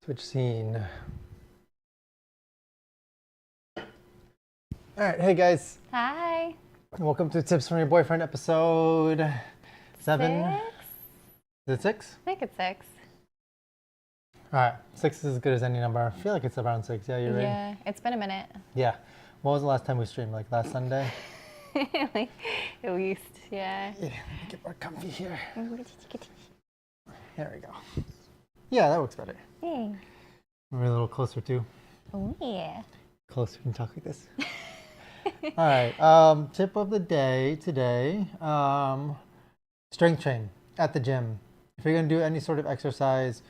Switch scene. All right, hey guys. Hi. Welcome to Tips from Your Boyfriend episode 7. 6? Is it 6? I think it's 6. All right, 6 is as good as any number. I feel like it's around 6. Yeah, you're right. Yeah, it's been a minute. Yeah. When was the last time we streamed? Like last Sunday? Like, at least, yeah. Yeah, let me get more comfy here. There we go. Yeah, that works better. Hey. We're a little closer too. Oh, yeah. Closer and talk like this. All right. Tip of the day today. Strength train at the gym. If you're going to do any sort of exercise,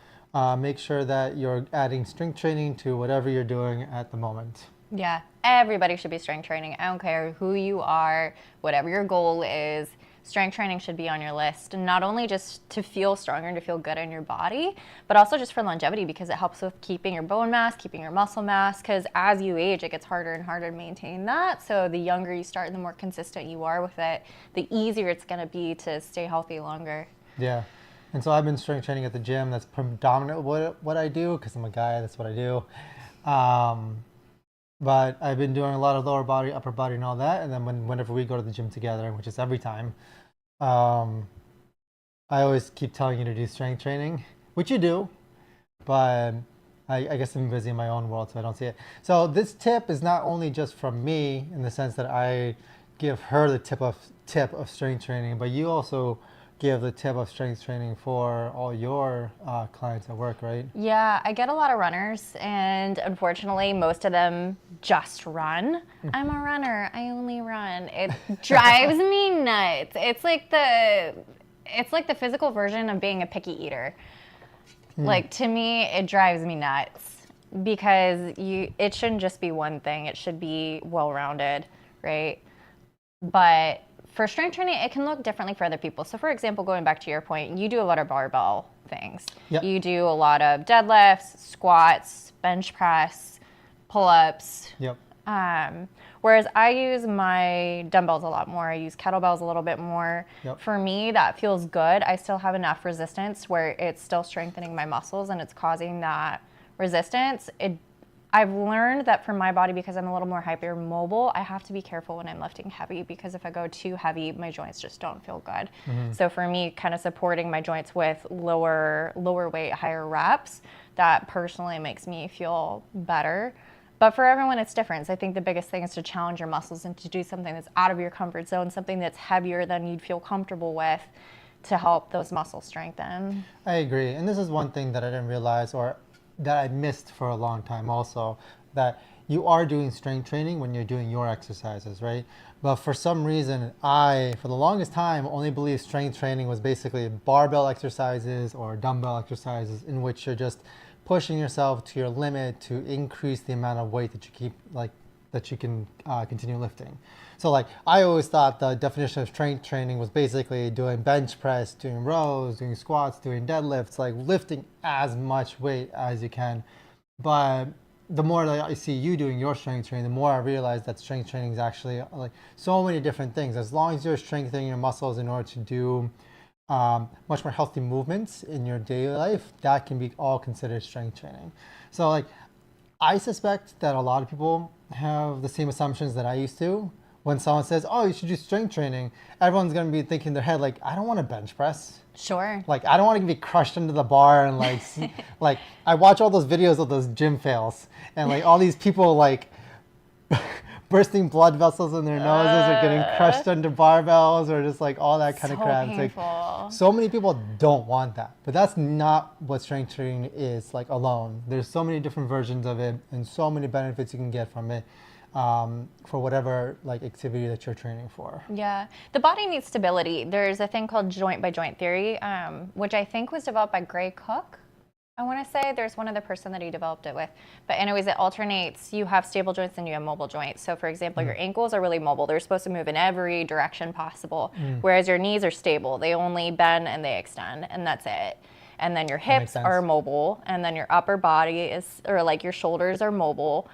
make sure that you're adding strength training to whatever you're doing at the moment. Yeah, everybody should be strength training. I don't care who you are, whatever your goal is. Strength training should be on your list, not only just to feel stronger and to feel good in your body, but also just for longevity because it helps with keeping your bone mass, keeping your muscle mass, because as you age, it gets harder and harder to maintain that. So the younger you start and the more consistent you are with it, the easier it's going to be to stay healthy longer. Yeah. And so I've been strength training at the gym. That's predominantly what I do because I'm a guy. That's what I do. But I've been doing a lot of lower body, upper body, and all that. And then whenever we go to the gym together, which is every time, I always keep telling you to do strength training, which you do. But I guess I'm busy in my own world, so I don't see it. So this tip is not only just from me in the sense that I give her the tip of strength training, but you also give the tip of strength training for all your clients at work, right? Yeah, I get a lot of runners, and unfortunately, most of them just run. I'm a runner. I only run. It drives me nuts. It's like the physical version of being a picky eater. Like, to me, it drives me nuts because it shouldn't just be one thing. It should be well-rounded, right? But for strength training, it can look differently for other people. So for example, going back to your point, you do a lot of barbell things. Yep. You do a lot of deadlifts, squats, bench press, pull-ups. Yep. Whereas I use my dumbbells a lot more. I use kettlebells a little bit more. Yep. For me, that feels good. I still have enough resistance where it's still strengthening my muscles and it's causing that resistance. I've learned that for my body, because I'm a little more hypermobile, I have to be careful when I'm lifting heavy because if I go too heavy, my joints just don't feel good. So for me, kind of supporting my joints with lower weight, higher reps, that personally makes me feel better. But for everyone, it's different. So I think the biggest thing is to challenge your muscles and to do something that's out of your comfort zone, something that's heavier than you'd feel comfortable with to help those muscles strengthen. I agree. And this is one thing that I didn't realize or that I missed for a long time also, that you are doing strength training when you're doing your exercises, right? But for some reason, for the longest time, only believed strength training was basically barbell exercises or dumbbell exercises in which you're just pushing yourself to your limit to increase the amount of weight that you can continue lifting. So I always thought the definition of strength training was basically doing bench press, doing rows, doing squats, doing deadlifts, like lifting as much weight as you can. But the more that I see you doing your strength training, the more I realize that strength training is actually like so many different things. As long as you're strengthening your muscles in order to do much more healthy movements in your daily life, that can be all considered strength training. So I suspect that a lot of people have the same assumptions that I used to. When someone says, oh, you should do strength training, everyone's going to be thinking in their head, I don't want to bench press. Sure. I don't want to be crushed into the bar and I watch all those videos of those gym fails and all these people bursting blood vessels in their noses or getting crushed under barbells or just all that kind of crap. Painful. So many people don't want that, but that's not what strength training is alone. There's so many different versions of it and so many benefits you can get from it. For whatever activity that you're training for. Yeah, the body needs stability. There's a thing called joint by joint theory, which I think was developed by Gray Cook. I want to say there's one other person that he developed it with. But anyways, it alternates. You have stable joints and you have mobile joints. So for example, your ankles are really mobile. They're supposed to move in every direction possible. Whereas your knees are stable. They only bend and they extend and that's it. And then your hips are mobile and then your upper body your shoulders are mobile.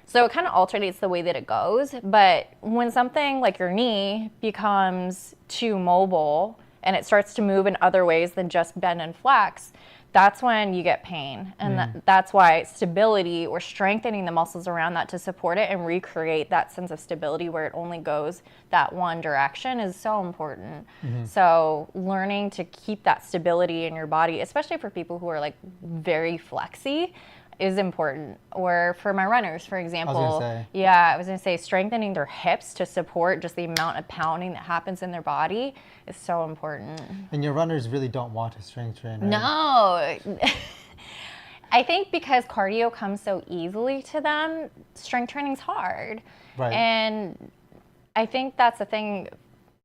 So it kind of alternates the way that it goes. But when something like your knee becomes too mobile and it starts to move in other ways than just bend and flex, that's when you get pain. And that's why stability or strengthening the muscles around that to support it and recreate that sense of stability where it only goes that one direction is so important. So learning to keep that stability in your body, especially for people who are like very flexy, is important. Or for my runners, for example, I was gonna say strengthening their hips to support just the amount of pounding that happens in their body is so important. And your runners really don't want to strength train, right? No. I think because cardio comes so easily to them, strength training's hard. Right. And I think that's the thing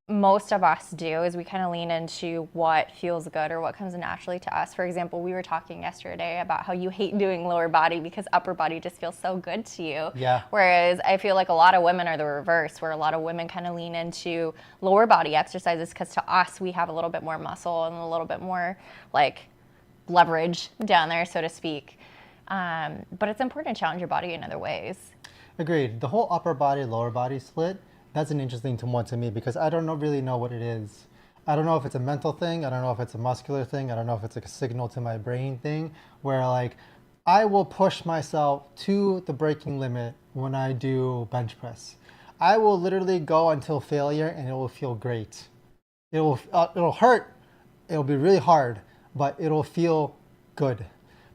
most of us do is we kind of lean into what feels good or what comes naturally to us. For example, we were talking yesterday about how you hate doing lower body because upper body just feels so good to you. Yeah. Whereas I feel like a lot of women are the reverse, where a lot of women kind of lean into lower body exercises because to us, we have a little bit more muscle and a little bit more like leverage down there, so to speak. But it's important to challenge your body in other ways. Agreed. The whole upper body, lower body split, that's an interesting one to me because I don't really know what it is. I don't know if it's a mental thing. I don't know if it's a muscular thing. I don't know if it's like a signal to my brain thing where like I will push myself to the breaking limit when I do bench press. I will literally go until failure and it will feel great. It'll hurt. It'll be really hard, but it'll feel good.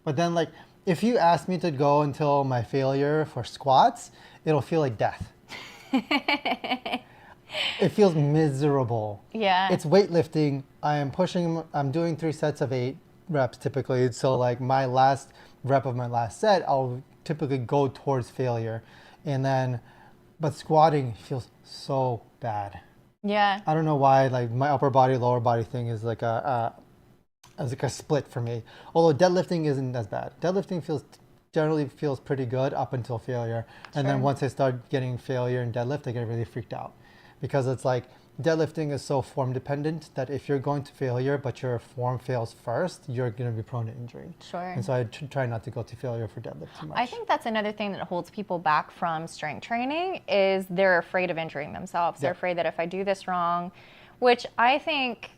But then like if you ask me to go until my failure for squats, it'll feel like death. It feels miserable. Yeah. It's weightlifting. I'm doing 3 sets of 8 reps typically. So like my last rep of my last set, I'll typically go towards failure. But squatting feels so bad. Yeah. I don't know why, like my upper body, lower body thing is like a split for me. Although deadlifting isn't as bad. Deadlifting generally feels pretty good up until failure. And then once I start getting failure in deadlift, I get really freaked out because it's like deadlifting is so form dependent that if you're going to failure, but your form fails first, you're going to be prone to injury. Sure. And so I try not to go to failure for deadlift too much. I think that's another thing that holds people back from strength training is they're afraid of injuring themselves. They're afraid that if I do this wrong, which I think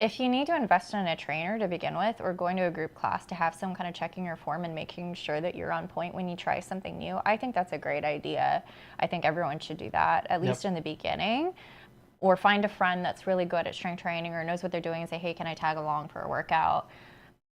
if you need to invest in a trainer to begin with or going to a group class to have someone kind of checking your form and making sure that you're on point when you try something new, I think that's a great idea. I think everyone should do that, at least in the beginning. Or find a friend that's really good at strength training or knows what they're doing and say, hey, can I tag along for a workout?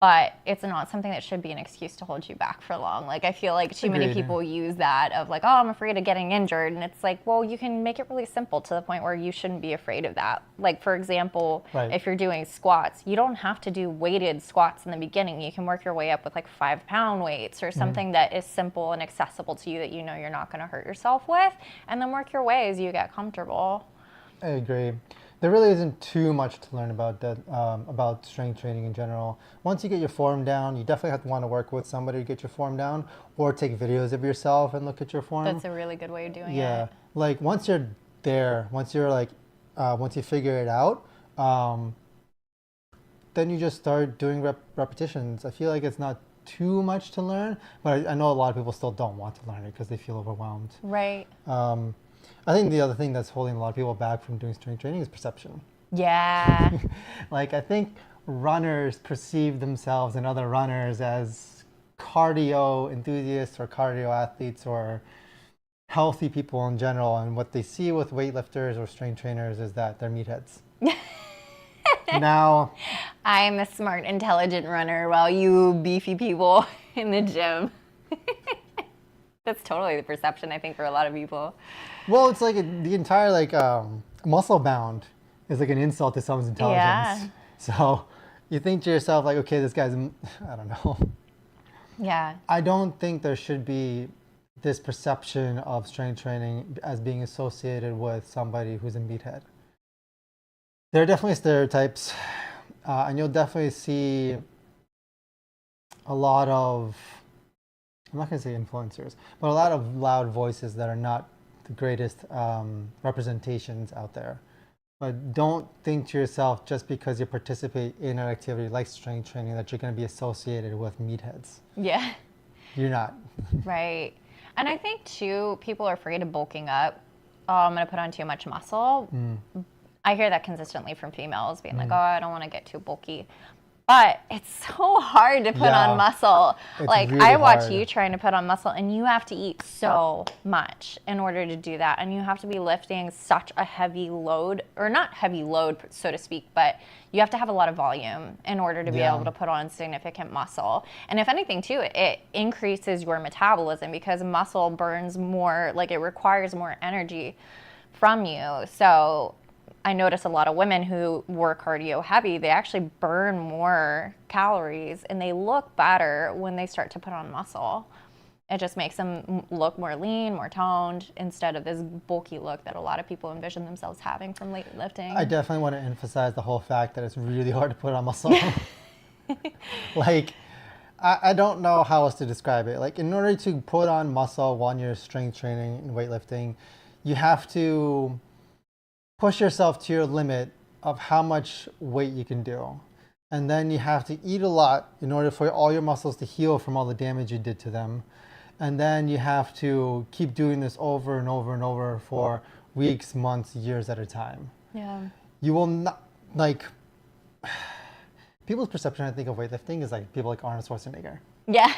But it's not something that should be an excuse to hold you back for long. Like, I feel like too many people use that of like, oh, I'm afraid of getting injured. And it's like, well, you can make it really simple to the point where you shouldn't be afraid of that. Like, for example, if you're doing squats, you don't have to do weighted squats in the beginning. You can work your way up with like 5-pound weights or something that is simple and accessible to you that you know you're not going to hurt yourself with. And then work your way as you get comfortable. I agree. There really isn't too much to learn about strength training in general. Once you get your form down, you definitely have to want to work with somebody to get your form down, or take videos of yourself and look at your form. That's a really good way of doing it. Yeah, like once you're there, once you figure it out, then you just start doing repetitions. I feel like it's not too much to learn, but I know a lot of people still don't want to learn it because they feel overwhelmed. Right. I think the other thing that's holding a lot of people back from doing strength training is perception. Yeah. Like I think runners perceive themselves and other runners as cardio enthusiasts or cardio athletes or healthy people in general. And what they see with weightlifters or strength trainers is that they're meatheads. Now, I'm a smart, intelligent runner while you beefy people in the gym. That's totally the perception, I think, for a lot of people. Well, it's like the entire muscle bound is like an insult to someone's intelligence. Yeah. So you think to yourself like, okay, this guy's, I don't know. Yeah. I don't think there should be this perception of strength training as being associated with somebody who's a meathead. There are definitely stereotypes, and you'll definitely see a lot of, I'm not going to say influencers, but a lot of loud voices that are not the greatest representations out there. But don't think to yourself just because you participate in an activity like strength training that you're going to be associated with meatheads. Yeah. You're not. Right. And I think too, people are afraid of bulking up. Oh, I'm going to put on too much muscle. I hear that consistently from females being like, oh, I don't want to get too bulky. But it's so hard to put Yeah. on muscle. It's Like, really I watch hard. you trying to put on muscle, and you have to eat so much in order to do that. And you have to be lifting such a heavy load, or not heavy load, so to speak, but you have to have a lot of volume in order to be Yeah. able to put on significant muscle. And if anything, too, it increases your metabolism because muscle burns more, like, it requires more energy from you. So I notice a lot of women who work cardio heavy, they actually burn more calories and they look better when they start to put on muscle. It just makes them look more lean, more toned, instead of this bulky look that a lot of people envision themselves having from weightlifting. I definitely want to emphasize the whole fact that it's really hard to put on muscle. Like, I don't know how else to describe it. Like, in order to put on muscle when you're strength training and weightlifting, you have to push yourself to your limit of how much weight you can do. And then you have to eat a lot in order for all your muscles to heal from all the damage you did to them. And then you have to keep doing this over and over and over for weeks, months, years at a time. Yeah. You will not, like, people's perception, I think, of weightlifting is like people like Arnold Schwarzenegger. Yeah.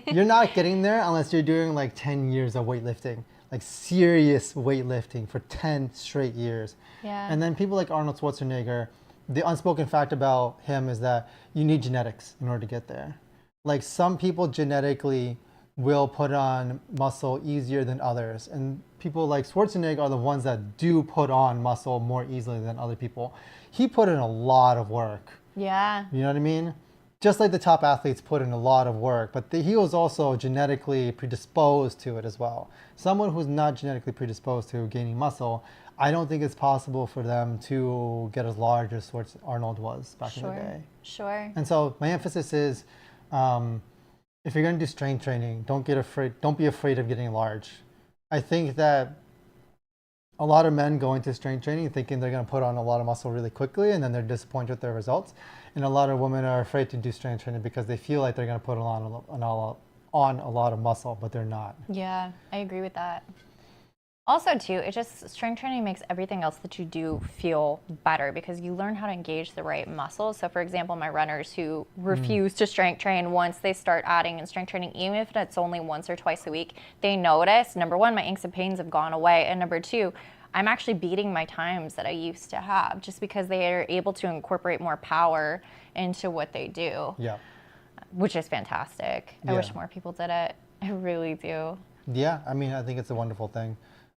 You're not getting there unless you're doing like 10 years of weightlifting, like serious weightlifting for 10 straight years. Yeah. And then people like Arnold Schwarzenegger, the unspoken fact about him is that you need genetics in order to get there. Like, some people genetically will put on muscle easier than others. And people like Schwarzenegger are the ones that do put on muscle more easily than other people. He put in a lot of work. Yeah. You know what I mean? Just like the top athletes put in a lot of work, but he was also genetically predisposed to it as well. Someone who's not genetically predisposed to gaining muscle, I don't think it's possible for them to get as large as Arnold was back in the day. Sure. And so my emphasis is, if you're going to do strength training, don't be afraid of getting large. I think that a lot of men go into strength training thinking they're going to put on a lot of muscle really quickly, and then they're disappointed with their results. And a lot of women are afraid to do strength training because they feel like they're going to put on a lot of muscle, but they're not. Yeah, I agree with that. Also, too, strength training makes everything else that you do feel better because you learn how to engage the right muscles. So, for example, my runners who refuse to strength train, once they start adding in strength training, even if it's only once or twice a week, they notice, number one, my aches and pains have gone away. And number two, I'm actually beating my times that I used to have just because they are able to incorporate more power into what they do. Yeah. Which is fantastic. I wish more people did it. I really do. Yeah, I mean, I think it's a wonderful thing.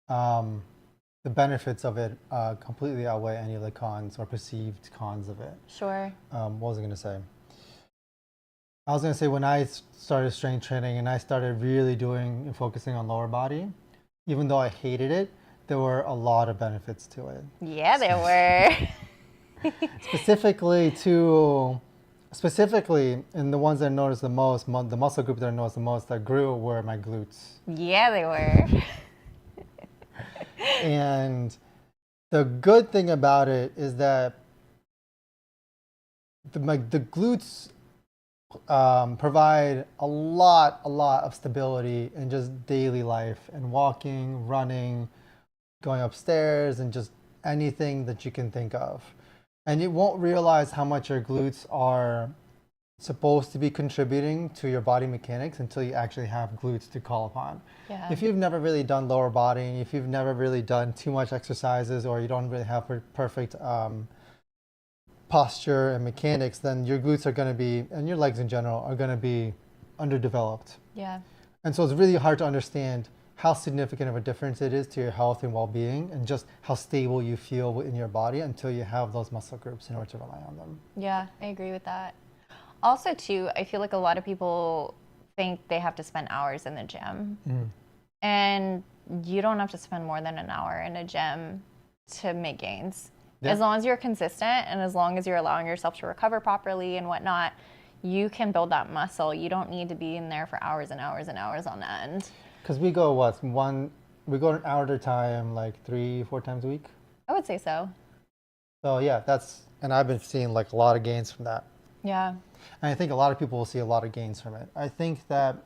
The benefits of it completely outweigh any of the cons or perceived cons of it. Sure. What was I going to say? I was going to say, when I started strength training and I started really doing and focusing on lower body, even though I hated it, there were a lot of benefits to it. Yeah, there were. Specifically, and the ones that I noticed the most, the muscle group that I noticed the most that grew were my glutes. Yeah, they were. And the good thing about it is that the glutes provide a lot of stability in just daily life and walking, running, going upstairs, and just anything that you can think of. And you won't realize how much your glutes are supposed to be contributing to your body mechanics until you actually have glutes to call upon. Yeah. If you've never really done lower body, if you've never really done too much exercises, or you don't really have perfect posture and mechanics, then your glutes are going to be, and your legs in general, are going to be underdeveloped. Yeah. And so it's really hard to understand how significant of a difference it is to your health and well-being, and just how stable you feel in your body until you have those muscle groups in order to rely on them. Yeah, I agree with that. Also, too, I feel like a lot of people think they have to spend hours in the gym. And you don't have to spend more than an hour in a gym to make gains. Yeah. As long as you're consistent and as long as you're allowing yourself to recover properly and whatnot, you can build that muscle. You don't need to be in there for hours and hours and hours on end. Because we go we go an hour at a time, like 3-4 times a week. I would say so. So yeah, and I've been seeing like a lot of gains from that. Yeah. And I think a lot of people will see a lot of gains from it. I think that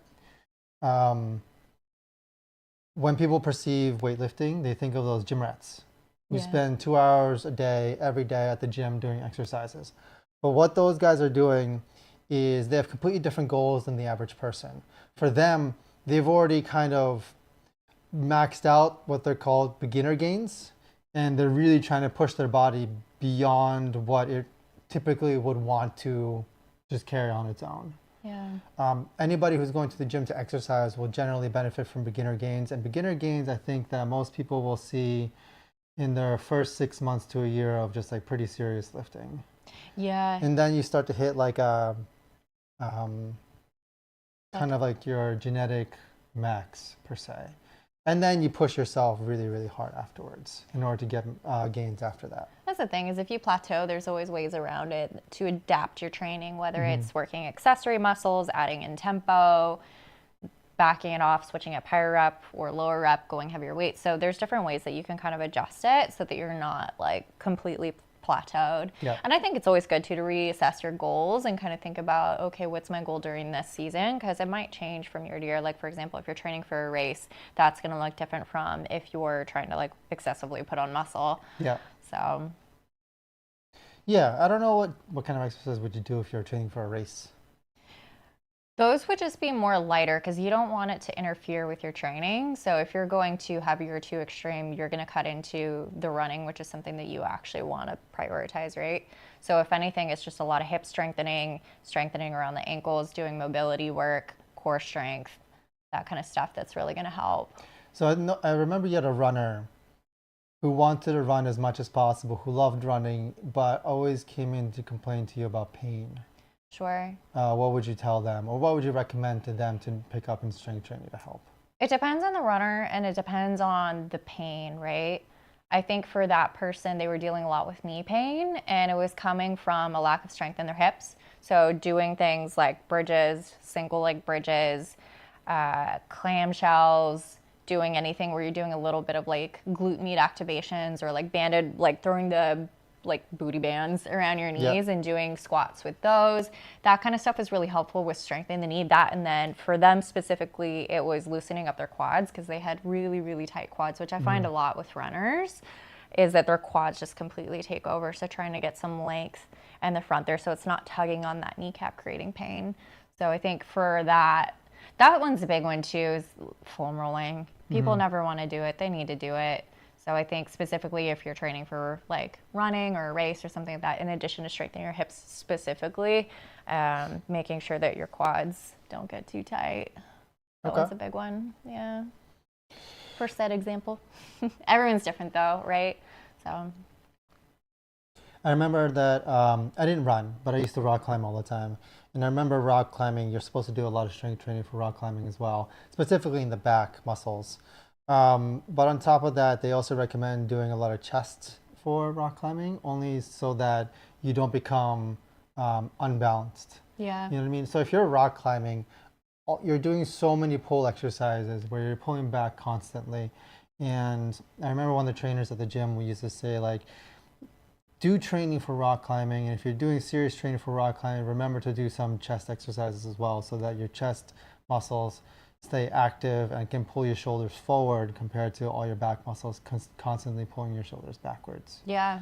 when people perceive weightlifting, they think of those gym rats who spend 2 hours a day, every day at the gym doing exercises. But what those guys are doing is they have completely different goals than the average person. For them, they've already kind of maxed out what they're called beginner gains, and they're really trying to push their body beyond what it typically would want to just carry on its own. Yeah. Anybody who's going to the gym to exercise will generally benefit from beginner gains. And beginner gains, I think that most people will see in their first 6 months to a year of just like pretty serious lifting. Yeah. And then you start to hit like a kind of like your genetic max per se. And then you push yourself really, really hard afterwards in order to get gains after that. That's the thing, is if you plateau, there's always ways around it to adapt your training, whether it's working accessory muscles, adding in tempo, backing it off, switching at higher rep or lower rep, going heavier weight. So there's different ways that you can kind of adjust it so that you're not like completely plateaued. Yeah. And I think it's always good to reassess your goals and kind of think about, okay, what's my goal during this season? Because it might change from year to year. Like, for example, if you're training for a race, that's going to look different from if you're trying to like excessively put on muscle. Yeah. So Yeah, I don't know what kind of exercise would you do if you're training for a race? those would just be more lighter because you don't want it to interfere with your training. So if you're going too heavy or too extreme, you're going to cut into the running, which is something that you actually want to prioritize, right? So if anything, it's just a lot of hip strengthening, strengthening around the ankles, doing mobility work, core strength, that kind of stuff that's really going to help. So I remember you had a runner who wanted to run as much as possible, who loved running, but always came in to complain to you about pain. Sure. What would you tell them, or what would you recommend to them to pick up in strength training to help? It depends on the runner and it depends on the pain, right? I think for that person, they were dealing a lot with knee pain and it was coming from a lack of strength in their hips. So doing things like bridges, single leg bridges, clamshells, doing anything where you're doing a little bit of like glute med activations or like banded, like throwing the like booty bands around your knees. Yep. And doing squats with those. That kind of stuff is really helpful with strengthening the knee. That, and then for them specifically, it was loosening up their quads because they had really, really tight quads, which I find a lot with runners, is that their quads just completely take over. So trying to get some length in the front there so it's not tugging on that kneecap, creating pain. So I think for that one's a big one too, is foam rolling. People never want to do it. They need to do it. So I think specifically if you're training for like running or a race or something like that, in addition to strengthening your hips specifically, making sure that your quads don't get too tight. That one's a big one. Yeah. For said example. Everyone's different though, right? So. I remember that I didn't run, but I used to rock climb all the time. And I remember rock climbing, you're supposed to do a lot of strength training for rock climbing as well, specifically in the back muscles. But on top of that, they also recommend doing a lot of chest for rock climbing, only so that you don't become unbalanced. Yeah. You know what I mean? So if you're rock climbing, you're doing so many pull exercises where you're pulling back constantly. And I remember one of the trainers at the gym, we used to say like, do training for rock climbing, and if you're doing serious training for rock climbing, remember to do some chest exercises as well so that your chest muscles stay active and can pull your shoulders forward compared to all your back muscles constantly pulling your shoulders backwards. Yeah.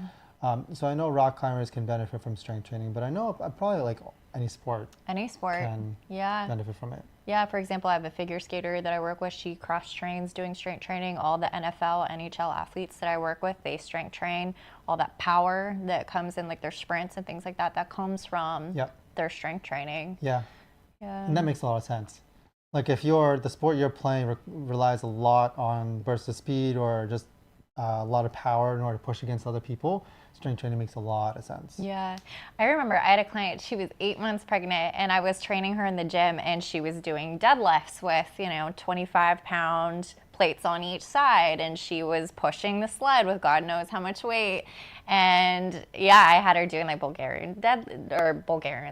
So I know rock climbers can benefit from strength training, but I know probably like any sport can benefit from it. Yeah, for example, I have a figure skater that I work with. She cross trains doing strength training. All the NFL, NHL athletes that I work with, they strength train. All that power that comes in like their sprints and things like that, that comes from their strength training. Yeah. And that makes a lot of sense. Like if the sport you're playing relies a lot on bursts of speed or just a lot of power in order to push against other people, strength training makes a lot of sense. Yeah. I remember I had a client, she was 8 months pregnant and I was training her in the gym and she was doing deadlifts with, 25-pound plates on each side and she was pushing the sled with God knows how much weight. And yeah, I had her doing like Bulgarian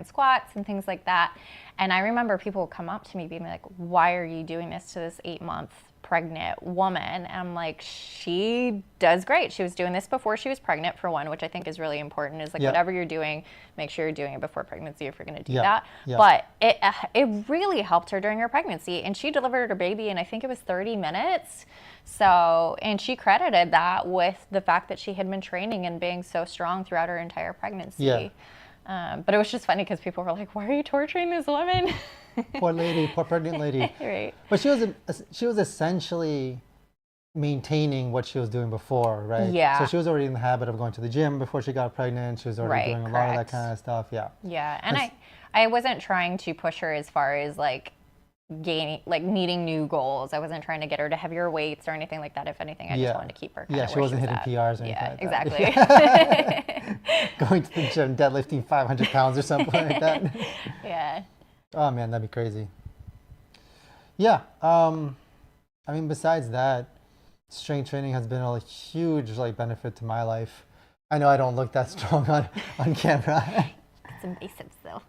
squats and things like that. And I remember people would come up to me being like, why are you doing this to this 8-month pregnant woman? And I'm like, she does great. She was doing this before she was pregnant, for one, which I think is really important, is like whatever you're doing, make sure you're doing it before pregnancy if you're going to do that. But it really helped her during her pregnancy. And she delivered her baby in, I think it was 30 minutes. So, and she credited that with the fact that she had been training and being so strong throughout her entire pregnancy. But it was just funny because people were like, why are you torturing this woman? Poor lady, poor pregnant lady. Right. But she was essentially maintaining what she was doing before, right? Yeah. So she was already in the habit of going to the gym before she got pregnant. She was already doing a lot of that kind of stuff. Yeah. Yeah. And I wasn't trying to push her as far as like meeting new goals. I wasn't trying to get her to heavier weights or anything like that. If anything, I just wanted to keep her kind of she where wasn't hitting at. PRs or anything like that. Exactly. Going to the gym, deadlifting 500 pounds or something like that. Yeah. Oh man, that'd be crazy. Yeah. I mean, besides that, strength training has been a huge like benefit to my life. I know I don't look that strong on camera. Some biceps though.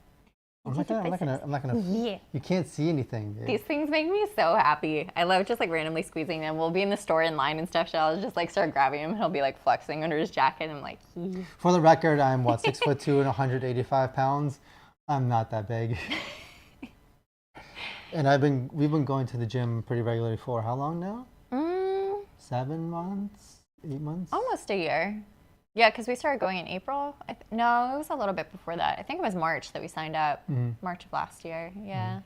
I'm not gonna. Yeah. You can't see anything, dude. These things make me so happy. I love just like randomly squeezing them. We'll be in the store in line and stuff, so I'll just like start grabbing him and he'll be like flexing under his jacket and I'm like, For the record, I'm 6'2" and 185 pounds. I'm not that big. And we've been going to the gym pretty regularly for how long now? 7 months, 8 months? Almost a year. Yeah, because we started going in April. No, it was a little bit before that. I think it was March that we signed up. March of last year. Yeah.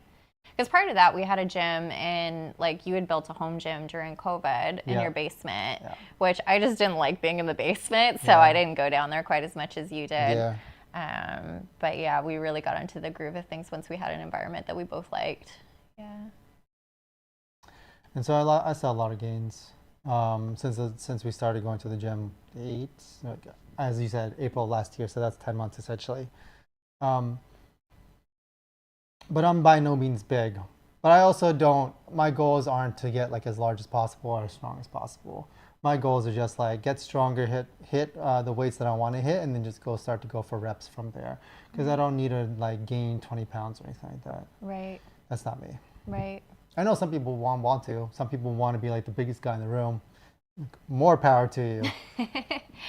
Because prior to that, we had a gym and like you had built a home gym during COVID in your basement, which I just didn't like being in the basement. So I didn't go down there quite as much as you did. Yeah. But yeah, we really got into the groove of things once we had an environment that we both liked. Yeah. And so I saw a lot of gains since we started going to the gym. As you said, April last year. So that's 10 months essentially. But I'm by no means big. But I also don't. My goals aren't to get like as large as possible or as strong as possible. My goals are just like get stronger, hit the weights that I want to hit, and then just start to go for reps from there. Because I don't need to like gain 20 pounds or anything like that. Right. That's not me. Right. I know some people want to. Some people want to be like the biggest guy in the room. More power to you.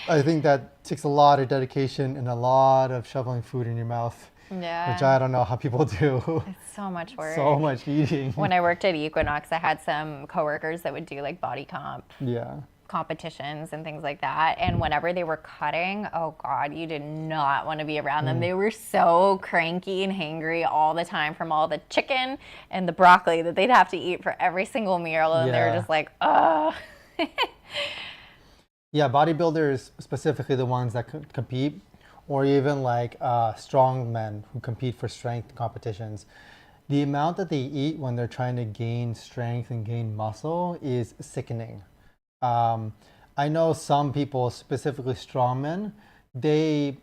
I think that takes a lot of dedication and a lot of shoveling food in your mouth. Yeah. Which I don't know how people do. It's so much work. So much eating. When I worked at Equinox, I had some coworkers that would do like body competitions and things like that. And whenever they were cutting, oh God, you did not want to be around them. They were so cranky and hangry all the time from all the chicken and the broccoli that they'd have to eat for every single meal. And they were just like, ugh. Yeah, bodybuilders, specifically the ones that compete, or even like strong men who compete for strength competitions, the amount that they eat when they're trying to gain strength and gain muscle is sickening. I know some people, specifically strong men, they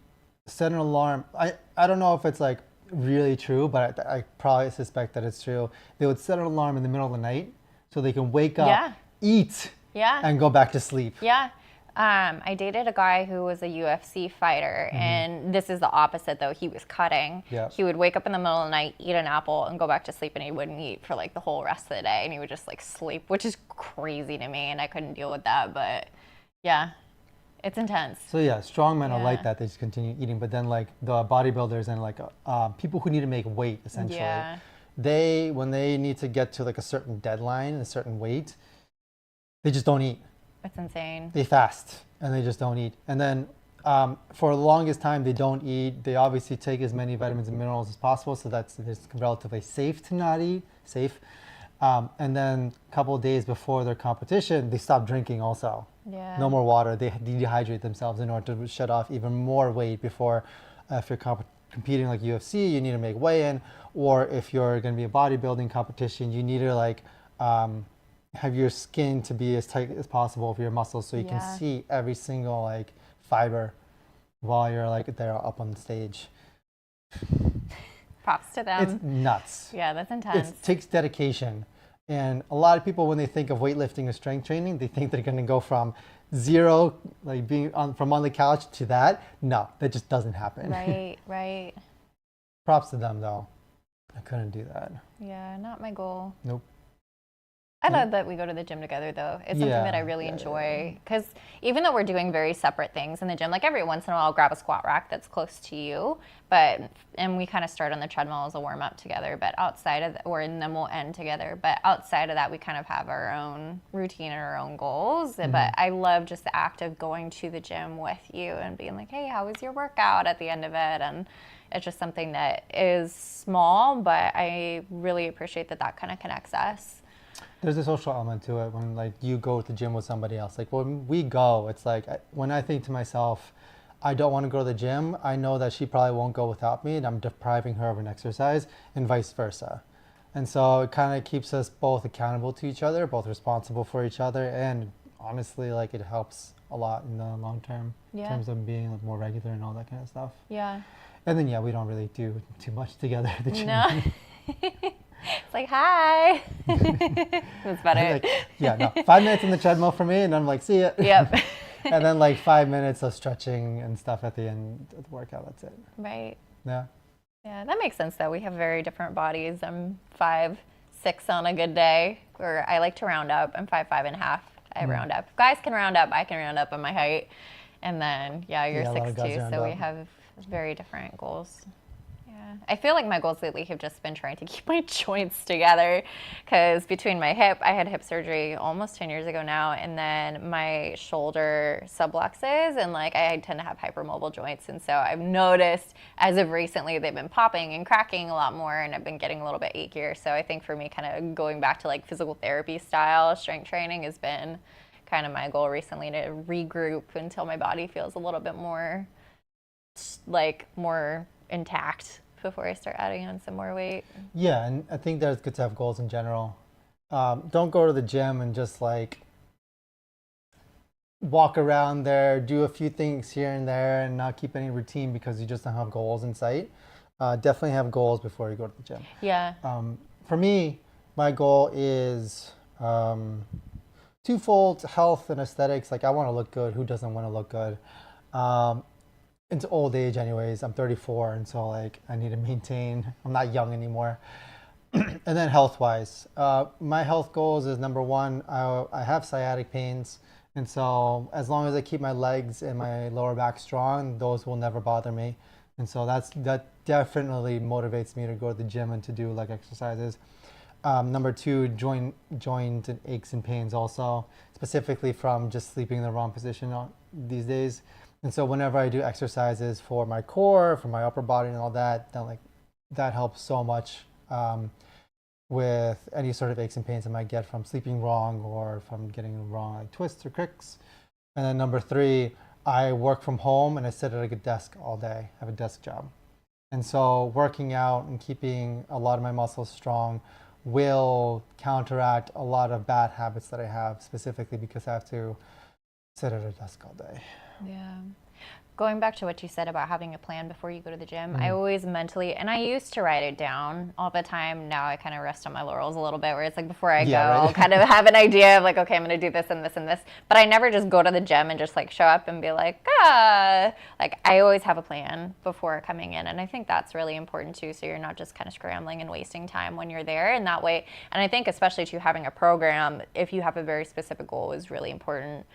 set an alarm. I don't know if it's like really true, but I probably suspect that it's true. They would set an alarm in the middle of the night so they can wake up, eat, and go back to sleep. Yeah. I dated a guy who was a UFC fighter, and this is the opposite though. He was cutting. He would wake up in the middle of the night, eat an apple, and go back to sleep, and he wouldn't eat for like the whole rest of the day, and he would just like sleep, which is crazy to me, and I couldn't deal with that. But yeah, it's intense. So yeah, strong men are like that. They just continue eating, but then like the bodybuilders and like people who need to make weight essentially, when they need to get to like a certain deadline, a certain weight, they just don't eat. It's insane. They fast and they just don't eat. And then for the longest time, they don't eat. They obviously take as many vitamins and minerals as possible. So it's relatively safe to not eat, and then a couple of days before their competition, they stop drinking also. Yeah. No more water. They dehydrate themselves in order to shed off even more weight before, if you're competing like UFC, you need to make weigh-in. Or if you're going to be a bodybuilding competition, you need to like, have your skin to be as tight as possible for your muscles so you can see every single like fiber while you're like there up on the stage. Props to them. It's nuts. Yeah, that's intense. It takes dedication. And a lot of people, when they think of weightlifting or strength training, they think they're going to go from zero, like being from on the couch to that. No, that just doesn't happen. Right, right. Props to them though. I couldn't do that. Yeah, not my goal. Nope. I love that we go to the gym together, though. It's something that I really enjoy. Because even though we're doing very separate things in the gym, like every once in a while I'll grab a squat rack that's close to you, and we kind of start on the treadmill as a warm up together, but outside of and then we'll end together. But outside of that, we kind of have our own routine and our own goals. But I love just the act of going to the gym with you and being like, hey, how was your workout at the end of it? And it's just something that is small, but I really appreciate that kind of connects us. There's a social element to it when like you go to the gym with somebody else. Like when we go, it's like when I think to myself, I don't want to go to the gym, I know that she probably won't go without me and I'm depriving her of an exercise and vice versa. And so it kind of keeps us both accountable to each other, both responsible for each other, and honestly, like it helps a lot in the long term in terms of being like more regular and all that kind of stuff. Yeah. And then we don't really do too much together at the gym. No. It's like, hi. That's about it. Like, 5 minutes in the treadmill for me, and I'm like, see ya. Yep. And then like 5 minutes of stretching and stuff at the end of the workout. That's it. Right. Yeah. Yeah, that makes sense, though. We have very different bodies. I'm 5'6" on a good day, or I like to round up. I'm 5'5.5". I round up. If guys can round up, I can round up on my height. And then, you're 6'2", so we have very different goals. I feel like my goals lately have just been trying to keep my joints together, because between my hip, I had hip surgery almost 10 years ago now, and then my shoulder subluxes, and like I tend to have hypermobile joints, and so I've noticed as of recently they've been popping and cracking a lot more, and I've been getting a little bit achier. So I think for me, kind of going back to like physical therapy style strength training has been kind of my goal recently, to regroup until my body feels a little bit more intact before I start adding on some more weight. Yeah, and I think that's good to have goals in general. Don't go to the gym and just like walk around there, do a few things here and there, and not keep any routine because you just don't have goals in sight. Definitely have goals before you go to the gym. Yeah. For me, my goal is twofold: health and aesthetics. Like I want to look good. Who doesn't want to look good? Into old age anyways. I'm 34, and so like I need to maintain. I'm not young anymore. And then health wise, my health goals is number one, I have sciatic pains, and so as long as I keep my legs and my lower back strong, those will never bother me. And so that definitely motivates me to go to the gym and to do leg exercises. Number two, joint and aches and pains also, specifically from just sleeping in the wrong position these days. And so whenever I do exercises for my core, for my upper body and all that, then like that helps so much with any sort of aches and pains I might get from sleeping wrong or from getting wrong like twists or cricks. And then number three, I work from home and I sit at a desk all day. I have a desk job. And so working out and keeping a lot of my muscles strong will counteract a lot of bad habits that I have, specifically because I have to sit at a desk all day. Yeah. Going back to what you said about having a plan before you go to the gym, I always mentally, and I used to write it down all the time. Now I kind of rest on my laurels a little bit, where it's like before I go, right? I'll kind of have an idea of like, okay, I'm going to do this and this and this. But I never just go to the gym and just like show up and be like, like I always have a plan before coming in. And I think that's really important too. So you're not just kind of scrambling and wasting time when you're there. And that way, and I think especially to having a program, if you have a very specific goal, is really important.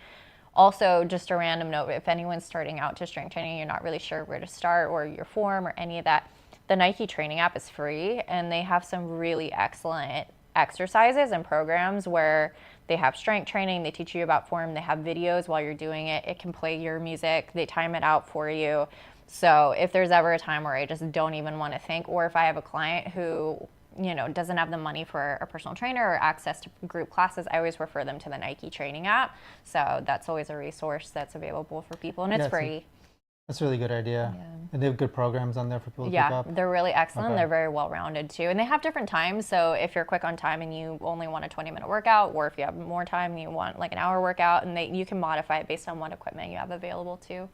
Also, just a random note, if anyone's starting out to strength training, you're not really sure where to start or your form or any of that, the Nike training app is free, and they have some really excellent exercises and programs where they have strength training, they teach you about form, they have videos while you're doing it, it can play your music, they time it out for you. So if there's ever a time where I just don't even want to think, or if I have a client who doesn't have the money for a personal trainer or access to group classes, I always refer them to the Nike training app. So that's always a resource that's available for people, and it's free. That's a really good idea. Yeah. And they have good programs on there for people to pick up? Yeah, they're really excellent. Okay. They're very well-rounded too. And they have different times. So if you're quick on time and you only want a 20-minute workout, or if you have more time and you want like an hour workout, and you can modify it based on what equipment you have available too.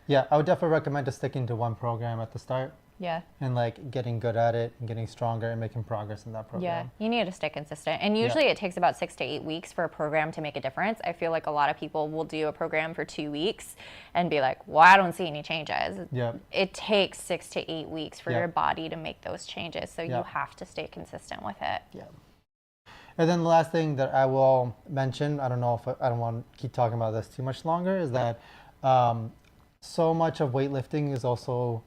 Yeah, I would definitely recommend just sticking to one program at the start. Yeah. And like getting good at it and getting stronger and making progress in that program. Yeah, you need to stay consistent. And usually it takes about 6 to 8 weeks for a program to make a difference. I feel like a lot of people will do a program for 2 weeks and be like, well, I don't see any changes. Yeah. It takes 6 to 8 weeks for your body to make those changes. So you have to stay consistent with it. Yeah. And then the last thing that I will mention, I don't know if I don't want to keep talking about this too much longer, is that so much of weightlifting is also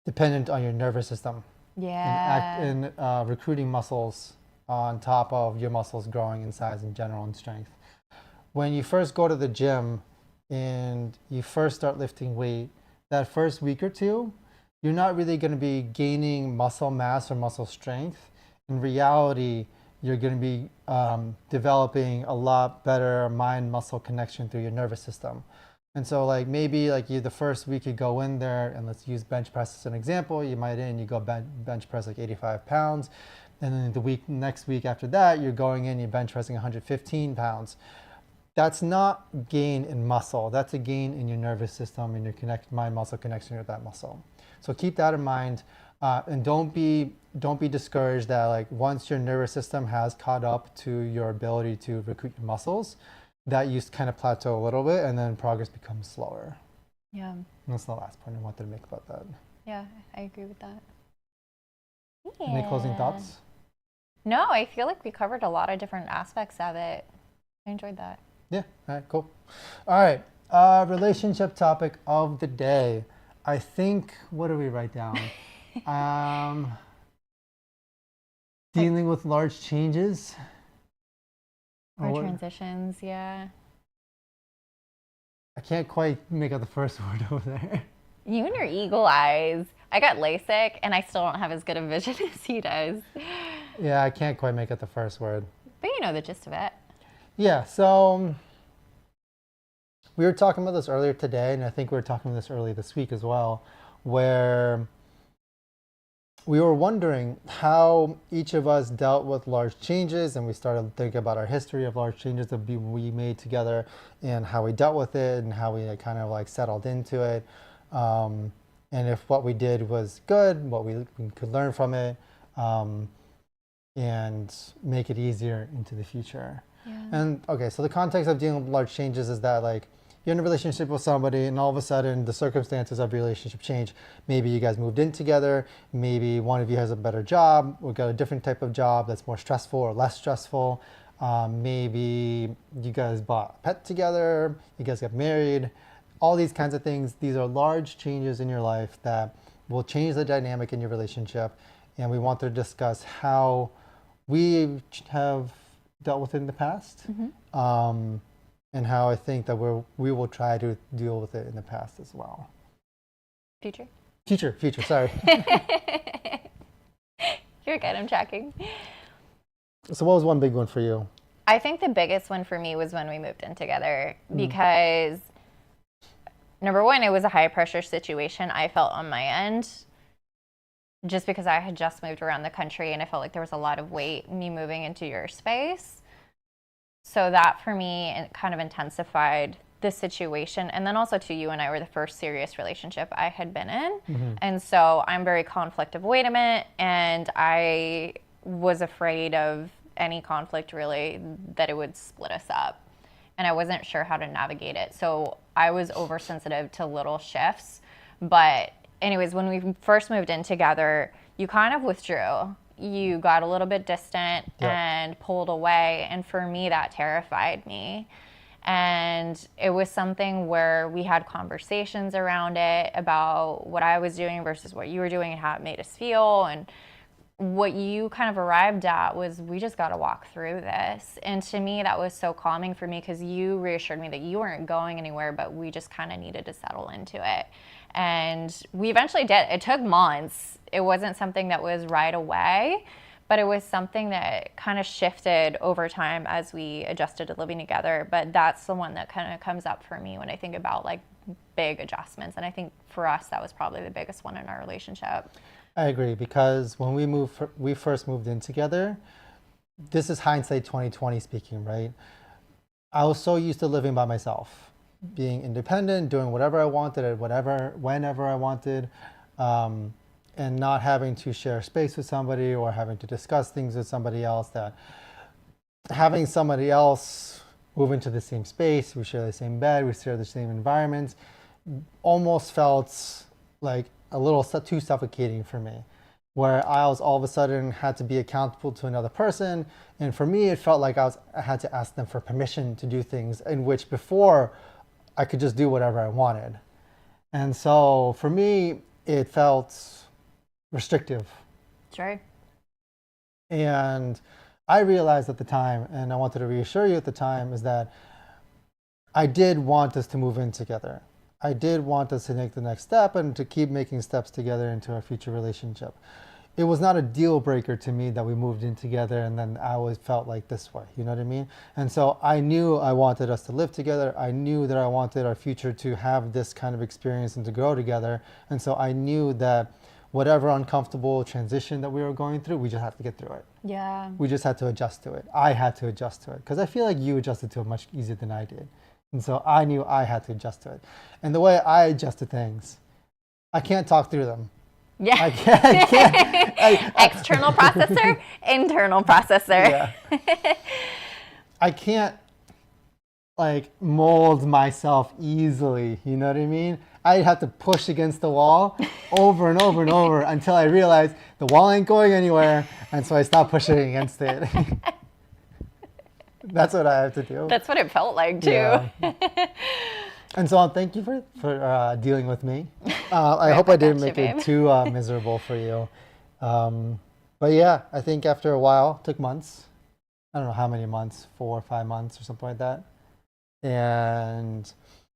dependent on your nervous system Yeah. in recruiting muscles on top of your muscles growing in size in general and strength. When you first go to the gym and you first start lifting weight, that first week or two, you're not really going to be gaining muscle mass or muscle strength. In reality, you're going to be developing a lot better mind-muscle connection through your nervous system. And so like maybe like you the first week you go in there, and let's use bench press as an example. You might you go bench press like 85 pounds. And then the next week after that, you're going in, you're bench pressing 115 pounds. That's not gain in muscle. That's a gain in your nervous system and your mind-muscle connection with that muscle. So keep that in mind, and don't be discouraged that like once your nervous system has caught up to your ability to recruit your muscles, that you kind of plateau a little bit, and then progress becomes slower. Yeah. And that's the last point I wanted to make about that. Yeah, I agree with that. Any closing thoughts? No, I feel like we covered a lot of different aspects of it. I enjoyed that. Yeah, all right, cool. All right, relationship topic of the day. I think, what do we write down? Dealing with large changes. Or transitions, yeah. I can't quite make out the first word over there. You and your eagle eyes. I got LASIK and I still don't have as good a vision as he does. Yeah, I can't quite make out the first word. But you know the gist of it. Yeah, so we were talking about this earlier today, and I think we were talking about this earlier this week as well, where we were wondering how each of us dealt with large changes, and we started thinking about our history of large changes that we made together and how we dealt with it and how we kind of like settled into it. And if what we did was good, what we could learn from it, and make it easier into the future. Yeah. And okay, so the context of dealing with large changes is that like you're in a relationship with somebody and all of a sudden the circumstances of your relationship change. Maybe you guys moved in together, maybe one of you has a better job or got a different type of job that's more stressful or less stressful. Maybe you guys bought a pet together, you guys got married, all these kinds of things. These are large changes in your life that will change the dynamic in your relationship. And we want to discuss how we have dealt with it in the past, and how I think that we will try to deal with it in the past as well. Future, sorry. You're good, I'm tracking. So what was one big one for you? I think the biggest one for me was when we moved in together, because number one, it was a high pressure situation I felt on my end, just because I had just moved around the country and I felt like there was a lot of weight me moving into your space. So that for me, it kind of intensified the situation. And then also too, you and I were the first serious relationship I had been in. And so I'm very conflict avoidant, and I was afraid of any conflict really that it would split us up. And I wasn't sure how to navigate it. So I was oversensitive to little shifts. But anyways, when we first moved in together, you kind of withdrew. You got a little bit distant and pulled away. And for me, that terrified me. And it was something where we had conversations around it about what I was doing versus what you were doing and how it made us feel. And what you kind of arrived at was, we just got to walk through this. And to me, that was so calming for me, because you reassured me that you weren't going anywhere, but we just kind of needed to settle into it. And we eventually did. It took months. It wasn't something that was right away, but it was something that kind of shifted over time as we adjusted to living together. But that's the one that kind of comes up for me when I think about like big adjustments. And I think for us, that was probably the biggest one in our relationship. I agree, because when we first moved in together, this is hindsight 2020 speaking, right? I was so used to living by myself, being independent, doing whatever I wanted at whenever I wanted, and not having to share space with somebody or having to discuss things with somebody else. That having somebody else move into the same space, we share the same bed, we share the same environment, almost felt like a little too suffocating for me. where I was all of a sudden had to be accountable to another person. And for me, it felt like I had to ask them for permission to do things in which before I could just do whatever I wanted. And so for me, it felt restrictive. Sure. And I realized at the time, and I wanted to reassure you at the time, is that I did want us to move in together. I did want us to take the next step and to keep making steps together into our future relationship. It was not a deal breaker to me that we moved in together and then I always felt like this way, you know what I mean? And so I knew I wanted us to live together. I knew that I wanted our future to have this kind of experience and to grow together. And so I knew that whatever uncomfortable transition that we were going through, we just had to get through it. Yeah. We just had to adjust to it. I had to adjust to it because I feel like you adjusted to it much easier than I did. And so I knew I had to adjust to it. And the way I adjust to things, I can't talk through them. Yeah. I can't. External processor, internal processor. Yeah. I can't like mold myself easily. You know what I mean? I have to push against the wall over and over and over until I realize the wall ain't going anywhere. And so I stop pushing against it. That's what I have to do. That's what it felt like too. Yeah. And so thank you for dealing with me. I hope I didn't make it too miserable for you. But yeah, I think after a while, took months. I don't know how many months, 4 or 5 months or something like that. And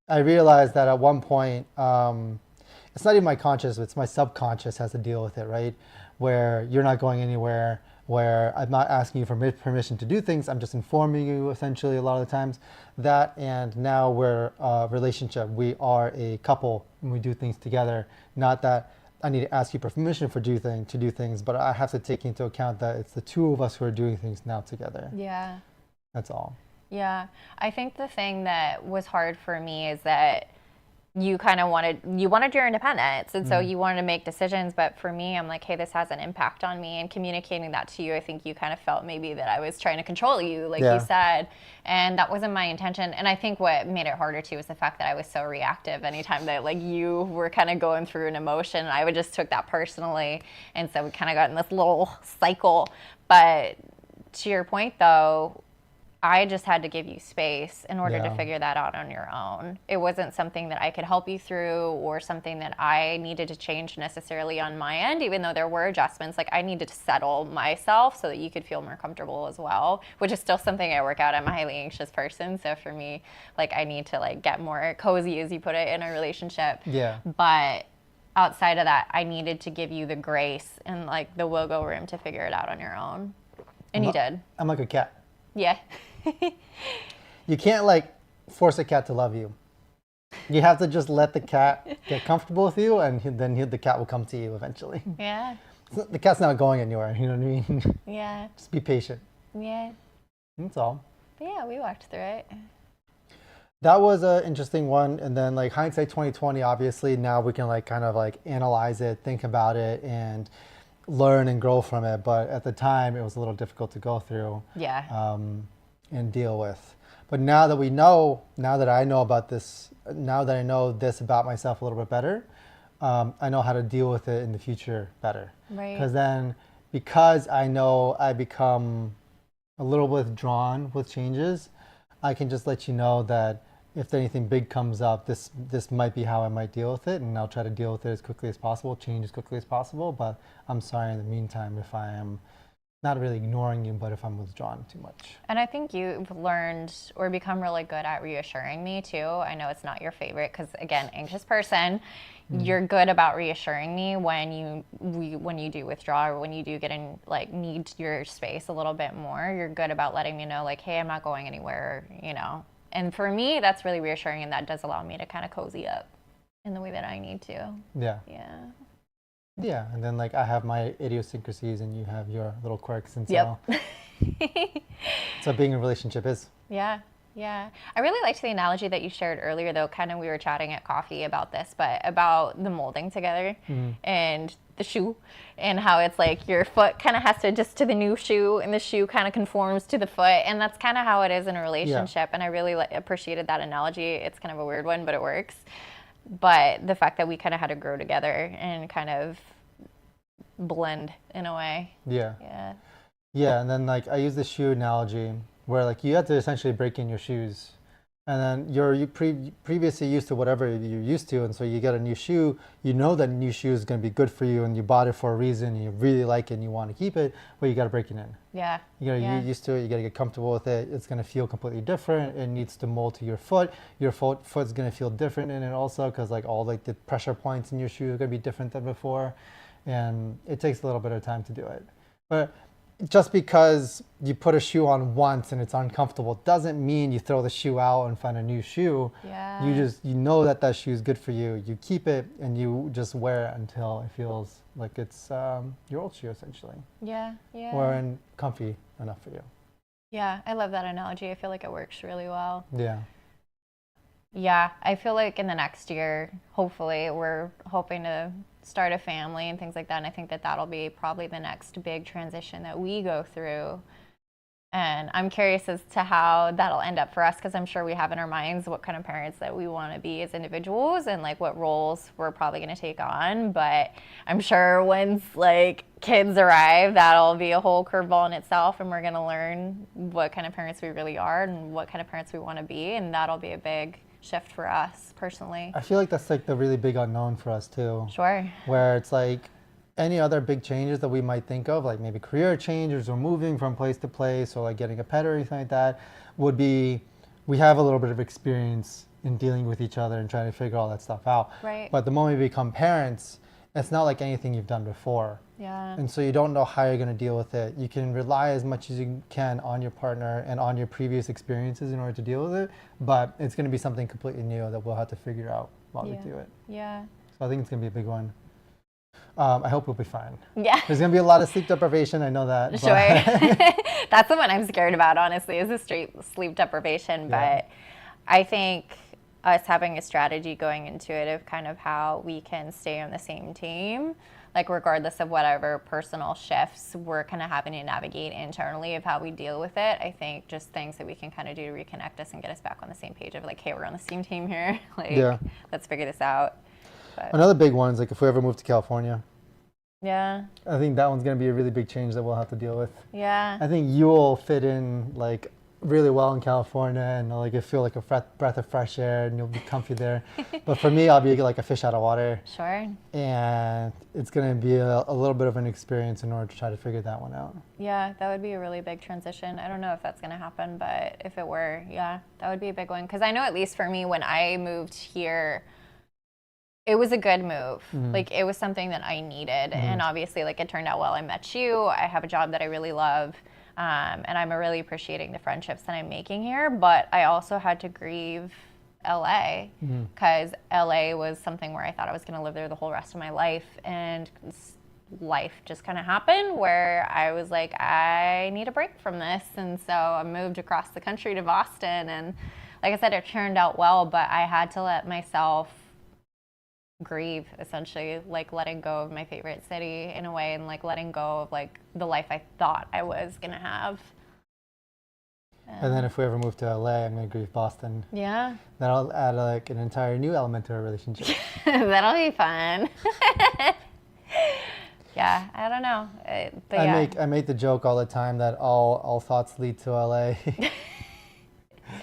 I realized that at one point, it's not even my conscious, it's my subconscious has to deal with it, right? Where you're not going anywhere, where I'm not asking you for permission to do things, I'm just informing you essentially a lot of the times. That, and now we're a relationship. We are a couple and we do things together. Not that I need to ask you for permission to do things, but I have to take into account that it's the two of us who are doing things now together. Yeah. That's all. Yeah. I think the thing that was hard for me is that you kind of wanted your independence. And so you wanted to make decisions. But for me, I'm like, hey, this has an impact on me. And communicating that to you, I think you kind of felt maybe that I was trying to control you, like you said. And that wasn't my intention. And I think what made it harder too was the fact that I was so reactive anytime that like you were kind of going through an emotion. I would just took that personally. And so we kind of got in this little cycle. But to your point though, I just had to give you space in order to figure that out on your own. It wasn't something that I could help you through or something that I needed to change necessarily on my end, even though there were adjustments. Like I needed to settle myself so that you could feel more comfortable as well, which is still something I work out. I'm a highly anxious person. So for me, like I need to like get more cozy, as you put it, in a relationship. Yeah. But outside of that, I needed to give you the grace and like the wiggle room to figure it out on your own. And you did. I'm like a cat. Yeah. You can't like force a cat to love you. You have to just let the cat get comfortable with you, and then the cat will come to you eventually. Yeah. The cat's not going anywhere, you know what I mean? Yeah. Just be patient. Yeah. That's all. But yeah, we walked through it. That was an interesting one. And then like hindsight 2020, obviously now we can like kind of like analyze it, think about it, and learn and grow from it. But at the time, it was a little difficult to go through. Yeah. And deal with. But now that we know, now that I know about this, now that I know this about myself a little bit better, I know how to deal with it in the future better. Right. Because I know I become a little withdrawn with changes, I can just let you know that if anything big comes up, this might be how I might deal with it, and I'll try to deal with it as quickly as possible, change as quickly as possible. But I'm sorry in the meantime if I am not really ignoring you, but if I'm withdrawn too much. And I think you've learned or become really good at reassuring me too. I know it's not your favorite because again, anxious person, you're good about reassuring me when you do withdraw or when you do get in like need your space a little bit more. You're good about letting me know like, hey, I'm not going anywhere, you know. And for me, that's really reassuring, and that does allow me to kind of cozy up in the way that I need to. Yeah. Yeah. Yeah, and then like I have my idiosyncrasies and you have your little quirks, and so so being in a relationship is. Yeah, yeah. I really liked the analogy that you shared earlier, though. Kind of we were chatting at coffee about this, but about the molding together and the shoe, and how it's like your foot kind of has to adjust to the new shoe, and the shoe kind of conforms to the foot, and that's kind of how it is in a relationship. And I really appreciated that analogy. It's kind of a weird one, but it works. But the fact that we kind of had to grow together and kind of blend in a way. Yeah. Yeah. Yeah, and then like I use the shoe analogy where like you have to essentially break in your shoes. And then previously used to whatever you're used to, and so you get a new shoe, you know that new shoe is going to be good for you and you bought it for a reason and you really like it and you want to keep it, but you got to break it in. Yeah. You got to get used to it, you got to get comfortable with it. It's going to feel completely different. It needs to mold to your foot. Your foot's going to feel different in it also because like all like the pressure points in your shoe are going to be different than before. And it takes a little bit of time to do it. But just because you put a shoe on once and it's uncomfortable doesn't mean you throw the shoe out and find a new shoe. Yeah. You know that that shoe is good for you. You keep it and you just wear it until it feels like it's your old shoe essentially. Yeah. Yeah. Or comfy enough for you. Yeah. I love that analogy. I feel like it works really well. Yeah. Yeah. I feel like in the next year, hopefully, we're hoping to start a family and things like that. And I think that that'll be probably the next big transition that we go through. And I'm curious as to how that'll end up for us, because I'm sure we have in our minds what kind of parents that we want to be as individuals and like what roles we're probably going to take on. But I'm sure once like kids arrive, that'll be a whole curveball in itself, and we're going to learn what kind of parents we really are and what kind of parents we want to be. And that'll be a big shift for us personally. I feel like that's like the really big unknown for us too. Sure. Where it's like any other big changes that we might think of, like maybe career changes or moving from place to place or like getting a pet or anything like that, would be we have a little bit of experience in dealing with each other and trying to figure all that stuff out. Right. But the moment we become parents, it's not like anything you've done before. Yeah. And so you don't know how you're going to deal with it. You can rely as much as you can on your partner and on your previous experiences in order to deal with it, but it's going to be something completely new that we'll have to figure out while we do it. Yeah. So I think it's going to be a big one. I hope we'll be fine. Yeah. There's going to be a lot of sleep deprivation, I know that. Sure. That's the one I'm scared about, honestly, is the straight sleep deprivation. Yeah. But I think us having a strategy going into it of kind of how we can stay on the same team, like regardless of whatever personal shifts we're kind of having to navigate internally of how we deal with it. I think just things that we can kind of do to reconnect us and get us back on the same page of like, hey, we're on the same team here. Like, let's figure this out. But another big one is like if we ever move to California. Yeah. I think that one's going to be a really big change that we'll have to deal with. Yeah. I think you'll fit in like really well in California and like you feel like a breath of fresh air and you'll be comfy there. But for me, I'll be like a fish out of water. Sure. And it's going to be a little bit of an experience in order to try to figure that one out. Yeah, that would be a really big transition. I don't know if that's going to happen, but if it were, yeah, that would be a big one. Because I know at least for me, when I moved here, it was a good move. Mm-hmm. Like it was something that I needed. Mm-hmm. And obviously like it turned out well. I met you. I have a job that I really love. And I'm really appreciating the friendships that I'm making here. But I also had to grieve LA because LA was something where I thought I was going to live there the whole rest of my life. And life just kind of happened where I was like, I need a break from this. And so I moved across the country to Boston. And like I said, it turned out well, but I had to let myself grieve, essentially, like letting go of my favorite city in a way and like letting go of like the life I thought I was gonna have. And then if we ever move to LA, I'm going to grieve Boston. Yeah. That'll add like an entire new element to our relationship. That'll be fun. Yeah, I don't know. But I make the joke all the time that all thoughts lead to LA.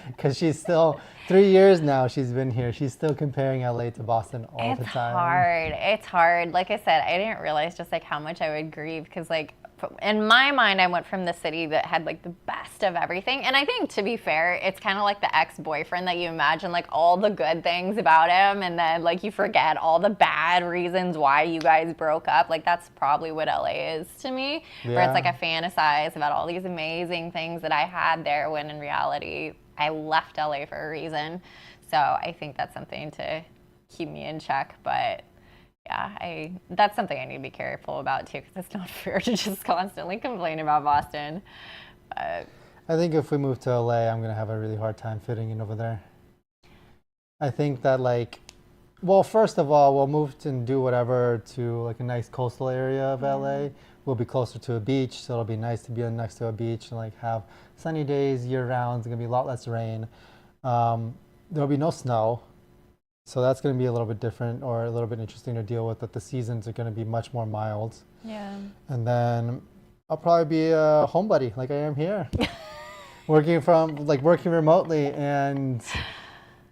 Because she's still 3 years now she's been here. She's still comparing LA to Boston all the time. It's hard. Like I said, I didn't realize just like how much I would grieve because like in my mind, I went from the city that had like the best of everything. And I think to be fair, it's kind of like the ex-boyfriend that you imagine like all the good things about him. And then like you forget all the bad reasons why you guys broke up. Like that's probably what LA is to me. Yeah. Where it's like I fantasize about all these amazing things that I had there when in reality, I left LA for a reason. So I think that's something to keep me in check. But yeah, that's something I need to be careful about too, because it's not fair to just constantly complain about Boston. But I think if we move to LA, I'm going to have a really hard time fitting in over there. I think that like, well, first of all, we'll move and do whatever to like a nice coastal area of LA. We'll be closer to a beach, so it'll be nice to be next to a beach and like have sunny days year round. It's going to be a lot less rain. There'll be no snow. So that's going to be a little bit different or a little bit interesting to deal with, that the seasons are going to be much more mild. Yeah. And then I'll probably be a homebody like I am here. working remotely and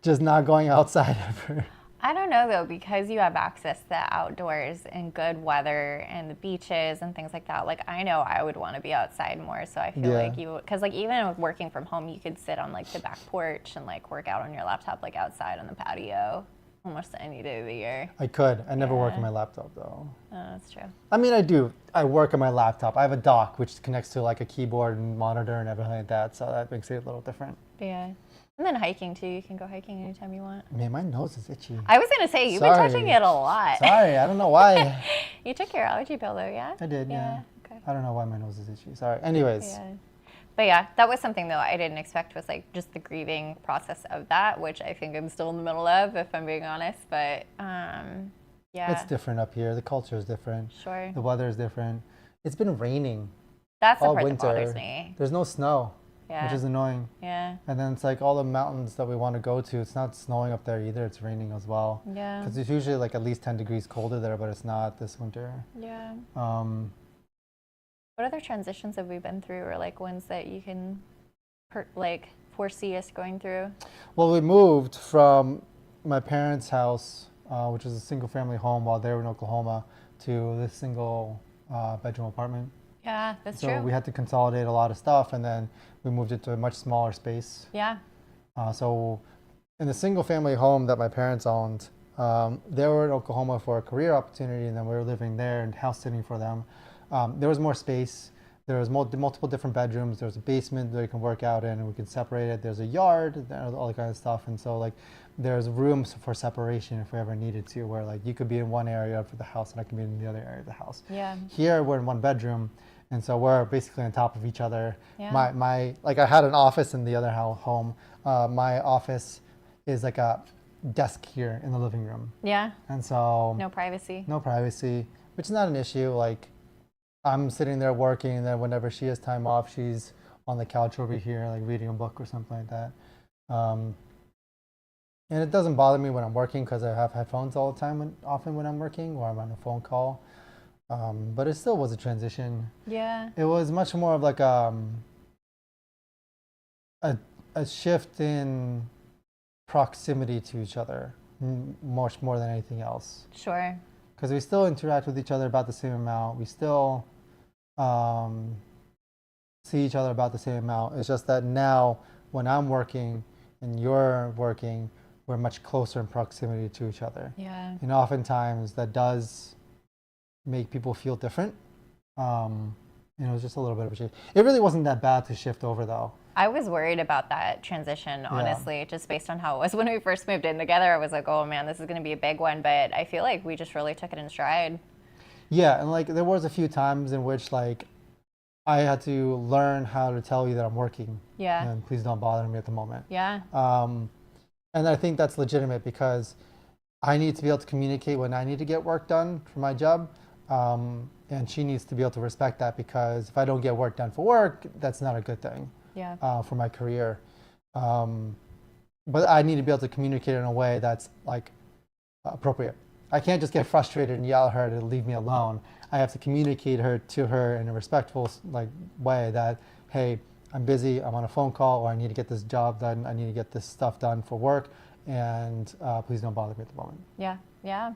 just not going outside ever. I don't know though, because you have access to the outdoors and good weather and the beaches and things like that. Like I know I would want to be outside more, so I feel like you, because like even with working from home, you could sit on like the back porch and like work out on your laptop like outside on the patio almost any day of the year. I could. I never work on my laptop though. Oh, that's true. I mean, I do. I work on my laptop. I have a dock which connects to like a keyboard and monitor and everything like that, so that makes it a little different. Yeah. And then hiking too. You can go hiking anytime you want. Man, my nose is itchy. I was gonna say you've been touching it a lot. Sorry, I don't know why. You took your allergy pill though, yeah? I did, yeah. Okay. I don't know why my nose is itchy. Sorry. Anyways. Yeah. But yeah, that was something though I didn't expect, was like just the grieving process of that, which I think I'm still in the middle of, if I'm being honest. But yeah. It's different up here. The culture is different. Sure. The weather is different. It's been raining That's the all part winter. that bothers me. There's no snow, Yeah. which is annoying. Yeah. And then it's like all the mountains that we want to go to, it's not snowing up there either. It's raining as well. Yeah. Because it's usually like at least 10 degrees colder there, but it's not this winter. Yeah. What other transitions have we been through, or like ones that you can like foresee us going through? Well, we moved from my parents' house, which was a single family home while they were in Oklahoma, to this single bedroom apartment. Yeah, that's true. So we had to consolidate a lot of stuff, and then we moved into a much smaller space. Yeah. So in the single family home that my parents owned, they were in Oklahoma for a career opportunity, and then we were living there and house sitting for them. There was more space. There was multiple different bedrooms. There was a basement that you can work out in, and we could separate it. There's a yard, all that kind of stuff. And so like there's rooms for separation if we ever needed to, where like you could be in one area for the house and I could be in the other area of the house. Yeah. Here we're in one bedroom, and so we're basically on top of each other. Yeah. My like I had an office in the other home. My office is like a desk here in the living room. Yeah. And so no privacy. No privacy, which is not an issue. Like I'm sitting there working, and then whenever she has time off, she's on the couch over here, like reading a book or something like that. And it doesn't bother me when I'm working because I have headphones all the time, often when I'm working or I'm on a phone call. But it still was a transition. Yeah. It was much more of like a shift in proximity to each other, much more than anything else. Sure. Because we still interact with each other about the same amount. We still see each other about the same amount. It's just that now when I'm working and you're working, we're much closer in proximity to each other. Yeah. And oftentimes that does make people feel different. It was just a little bit of a change. It really wasn't that bad to shift over though. I was worried about that transition, honestly, just based on how it was when we first moved in together. I was like, oh man, this is going to be a big one. But I feel like we just really took it in stride. Yeah. And like there was a few times in which like I had to learn how to tell you that I'm working. Yeah. And please don't bother me at the moment. Yeah. And I think that's legitimate because I need to be able to communicate when I need to get work done for my job. And she needs to be able to respect that, because if I don't get work done for work, that's not a good thing. Yeah. For my career. But I need to be able to communicate in a way that's like appropriate. I can't just get frustrated and yell at her to leave me alone. I have to communicate to her in a respectful like way that, hey, I'm busy, I'm on a phone call, or I need to get this job done, I need to get this stuff done for work, and please don't bother me at the moment. Yeah, yeah.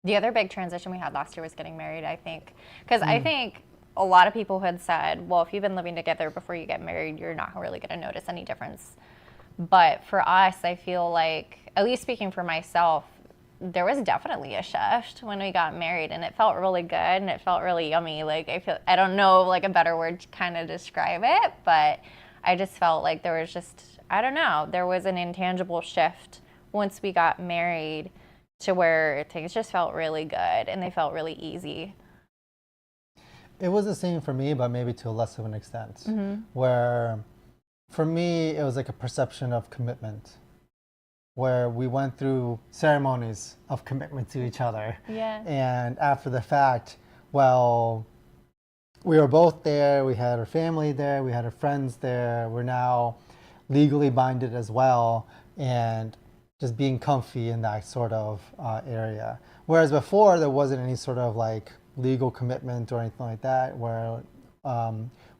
The other big transition we had last year was getting married, I think. Because I think a lot of people had said, well, if you've been living together before you get married, you're not really going to notice any difference. But for us, I feel like, at least speaking for myself, there was definitely a shift when we got married, and it felt really good and it felt really yummy. Like I don't know like a better word to kind of describe it, but I just felt like there was just, I don't know, there was an intangible shift once we got married to where things just felt really good and they felt really easy. It was the same for me, but maybe to a less of an extent, where for me, it was like a perception of commitment, where we went through ceremonies of commitment to each other. Yeah. And after the fact, well, we were both there, we had our family there, we had our friends there, we're now legally binded as well. And just being comfy in that sort of area. Whereas before, there wasn't any sort of like legal commitment or anything like that, where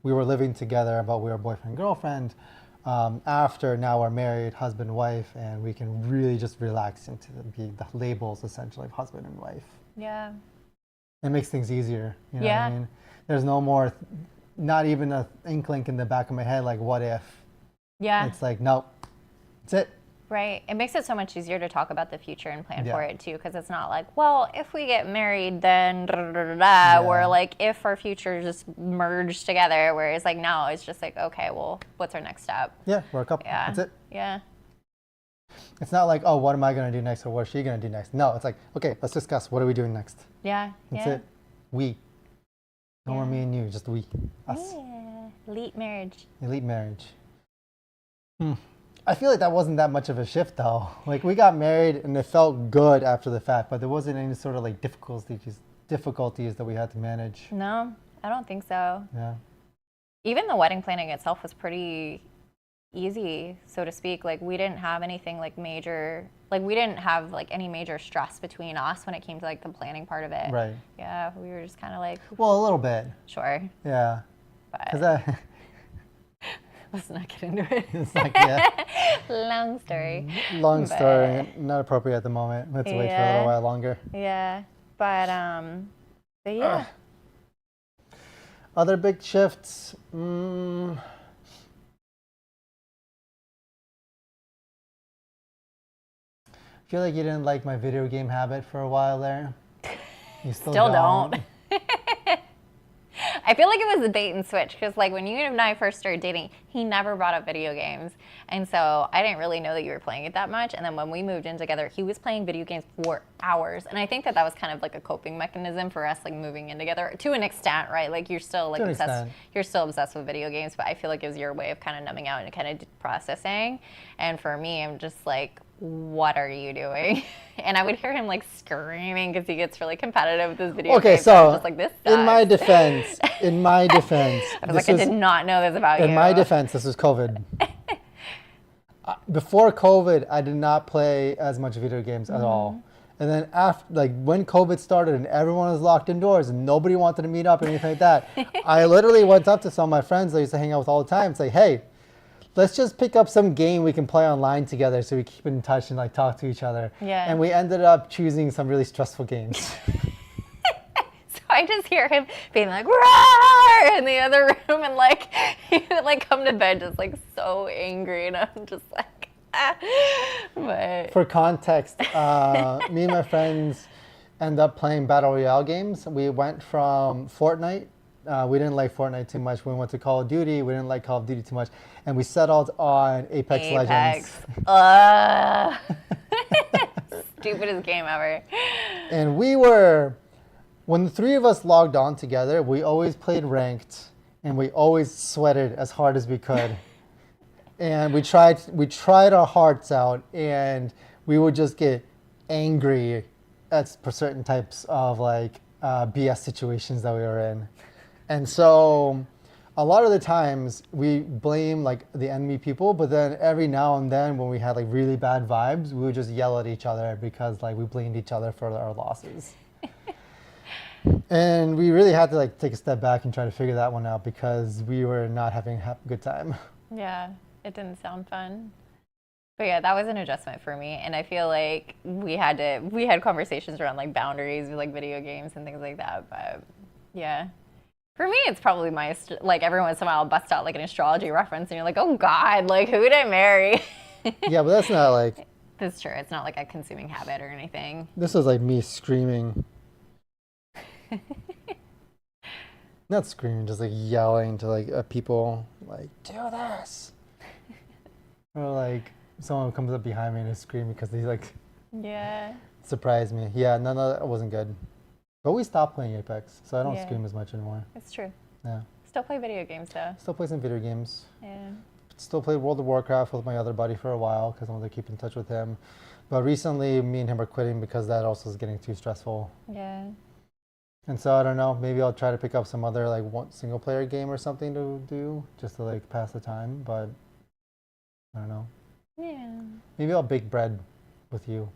we were living together, but we were boyfriend girlfriend. After now we're married, husband wife, and we can really just relax into the labels essentially of husband and wife. Yeah. It makes things easier. You know what I mean? There's no more, not even a inkling in the back of my head like what if. Yeah. It's like nope, that's it. Right. It makes it so much easier to talk about the future and plan for it too, because it's not like, well, if we get married, then da, da, da, da, da, or like if our future just merged together. Whereas like now it's just like, okay, well, what's our next step? Yeah, we're a couple. Yeah. That's it. Yeah. It's not like, oh, what am I going to do next or what is she going to do next? No, it's like, okay, let's discuss. What are we doing next? Yeah. That's it. We. No more me and you, just we. Us. Yeah. Elite marriage. Elite marriage. I feel like that wasn't that much of a shift though. Like we got married and it felt good after the fact, but there wasn't any sort of like difficulties that we had to manage. No, I don't think so. Yeah. Even the wedding planning itself was pretty easy, so to speak. Like we didn't have anything like major, like we didn't have like any major stress between us when it came to like the planning part of it. Right. Yeah, we were just kind of like, well, a little bit. Sure. Yeah. But let's not get into it. It's like, yeah. Long story. Long story. Not appropriate at the moment. Let's wait for a little while longer. Yeah. But yeah. Other big shifts. I feel like you didn't like my video game habit for a while there. You still don't. I feel like it was a bait and switch because like when you and I first started dating, he never brought up video games. And so I didn't really know that you were playing it that much. And then when we moved in together, he was playing video games for hours. And I think that was kind of like a coping mechanism for us like moving in together to an extent, right? Like you're still like obsessed. You're still obsessed with video games, but I feel like it was your way of kind of numbing out and kind of processing. And for me, I'm just like, what are you doing? And I would hear him like screaming because he gets really competitive with his video games. Okay, so just like, this sucks. in my defense, I was like, I did not know this about you. In my defense, this was COVID. Before COVID, I did not play as much video games at all. And then after, like when COVID started and everyone was locked indoors and nobody wanted to meet up or anything like that, I literally went up to some of my friends that I used to hang out with all the time and say, hey, let's just pick up some game we can play online together so we keep in touch and like talk to each other. Yeah. And we ended up choosing some really stressful games. So I just hear him being like, roar in the other room and like, he would like come to bed just like so angry and I'm just like, ah. But for context, me and my friends end up playing Battle Royale games. We went from Fortnite. We didn't like Fortnite too much. We went to Call of Duty. We didn't like Call of Duty too much. And we settled on Apex Legends. Stupidest game ever. And when the three of us logged on together, we always played ranked and we always sweated as hard as we could. And we tried our hearts out and we would just get angry at certain types of like BS situations that we were in. And so a lot of the times we blame like the enemy people, but then every now and then when we had like really bad vibes, we would just yell at each other because like we blamed each other for our losses. And we really had to like take a step back and try to figure that one out because we were not having a good time. Yeah, it didn't sound fun. But yeah, that was an adjustment for me. And I feel like we had conversations around like boundaries with like video games and things like that. But yeah. For me, it's probably like every once in a while I'll bust out like an astrology reference and you're like, oh God, like who did I marry? Yeah, but that's not like... That's true. It's not like a consuming habit or anything. This was like me screaming. Not screaming, just like yelling to like people like, do this. Or like someone comes up behind me and is screaming because they like surprised me. Yeah, no, that wasn't good. But we stopped playing Apex, so I don't scream as much anymore. It's true. Yeah. Still play video games though. Still play some video games. Yeah. Still played World of Warcraft with my other buddy for a while because I wanted to keep in touch with him. But recently, me and him are quitting because that also is getting too stressful. Yeah. And so I don't know, maybe I'll try to pick up some other like one single player game or something to do just to like pass the time, but I don't know. Yeah. Maybe I'll bake bread with you.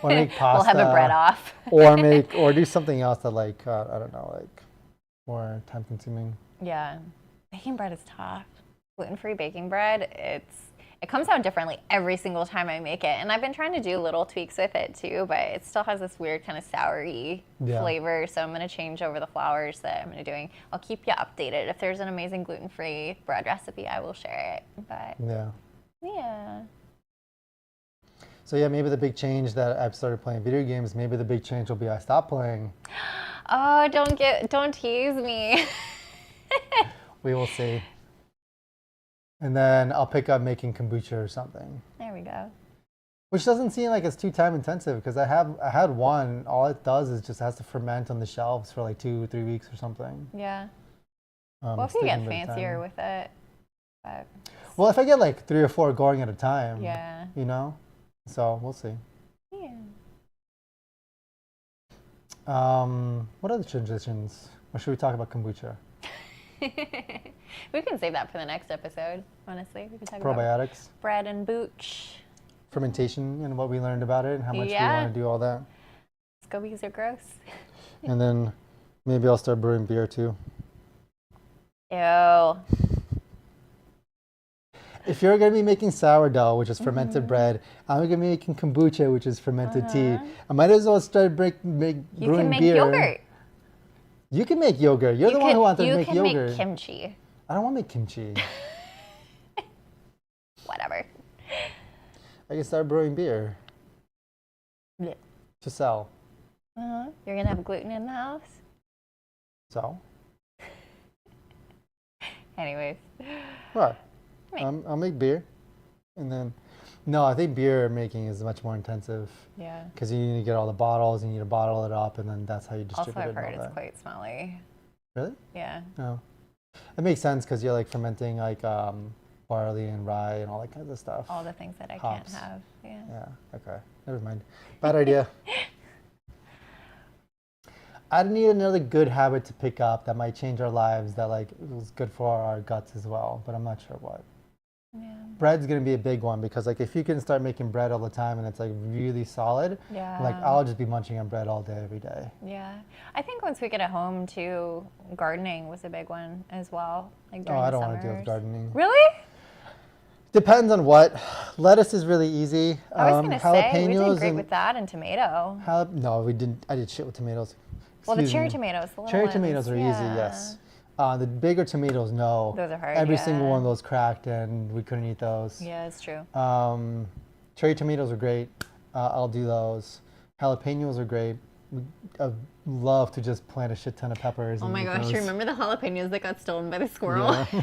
Or make pasta. We'll have the bread off. or do something else that like, I don't know, like more time consuming. Yeah. Baking bread is tough. Gluten-free baking bread, it comes out differently every single time I make it. And I've been trying to do little tweaks with it too, but it still has this weird kind of soury flavor. So I'm going to change over the flours that I'm going to be doing. I'll keep you updated. If there's an amazing gluten-free bread recipe, I will share it. But yeah. So yeah, maybe the big change that I've started playing video games, maybe the big change will be I stop playing. Oh, don't tease me. We will see. And then I'll pick up making kombucha or something. There we go. Which doesn't seem like it's too time intensive because I had one. All it does is just has to ferment on the shelves for like 2 or 3 weeks or something. Yeah. Well, if you get fancier with it. But... Well, if I get like 3 or 4 going at a time. Yeah. You know? So we'll see. Yeah. What other transitions? Or should we talk about kombucha? We can save that for the next episode, honestly. We can talk probiotics. About bread and booch. Fermentation and what we learned about it and how much we want to do all that. Scobies are gross. And then maybe I'll start brewing beer too. Ew. If you're going to be making sourdough, which is fermented bread, I'm going to be making kombucha, which is fermented tea. I might as well start brewing beer. You can make yogurt. You can make yogurt. You're the one who wants to make yogurt. You can make kimchi. I don't want to make kimchi. Whatever. I can start brewing beer. Yeah. To sell. You're going to have gluten in the house? So? Anyways. What? I'll make beer. And then, no, I think beer making is much more intensive. Yeah. Because you need to get all the bottles, you need to bottle it up, and then that's how you distribute it. Also, I've heard it's quite smelly. Really? Yeah. No. It makes sense because you're like fermenting like barley and rye and all that kind of stuff. All the things that I Hops. can't have. Yeah. Yeah. Okay. Never mind. Bad idea. I need another good habit to pick up that might change our lives that like was good for our guts as well, but I'm not sure what. Yeah. Bread's gonna be a big one because like if you can start making bread all the time and it's like really solid, like I'll just be munching on bread all day every day. Yeah, I think once we get at home too, gardening was a big one as well. Like during I the don't summers. want to deal with gardening. Really? Depends on what. Lettuce is really easy. I was gonna say we did great with that and tomato. No, we didn't. I did shit with tomatoes. Well, the cherry tomatoes, the little cherry ones. tomatoes are easy, yes. The bigger tomatoes, no. Those are hard. Every single one of those cracked, and we couldn't eat those. Yeah, it's true. Cherry tomatoes are great. I'll do those. Jalapenos are great. I love to just plant a shit ton of peppers. Oh my gosh! Those. Remember the jalapenos that got stolen by the squirrel? Yeah.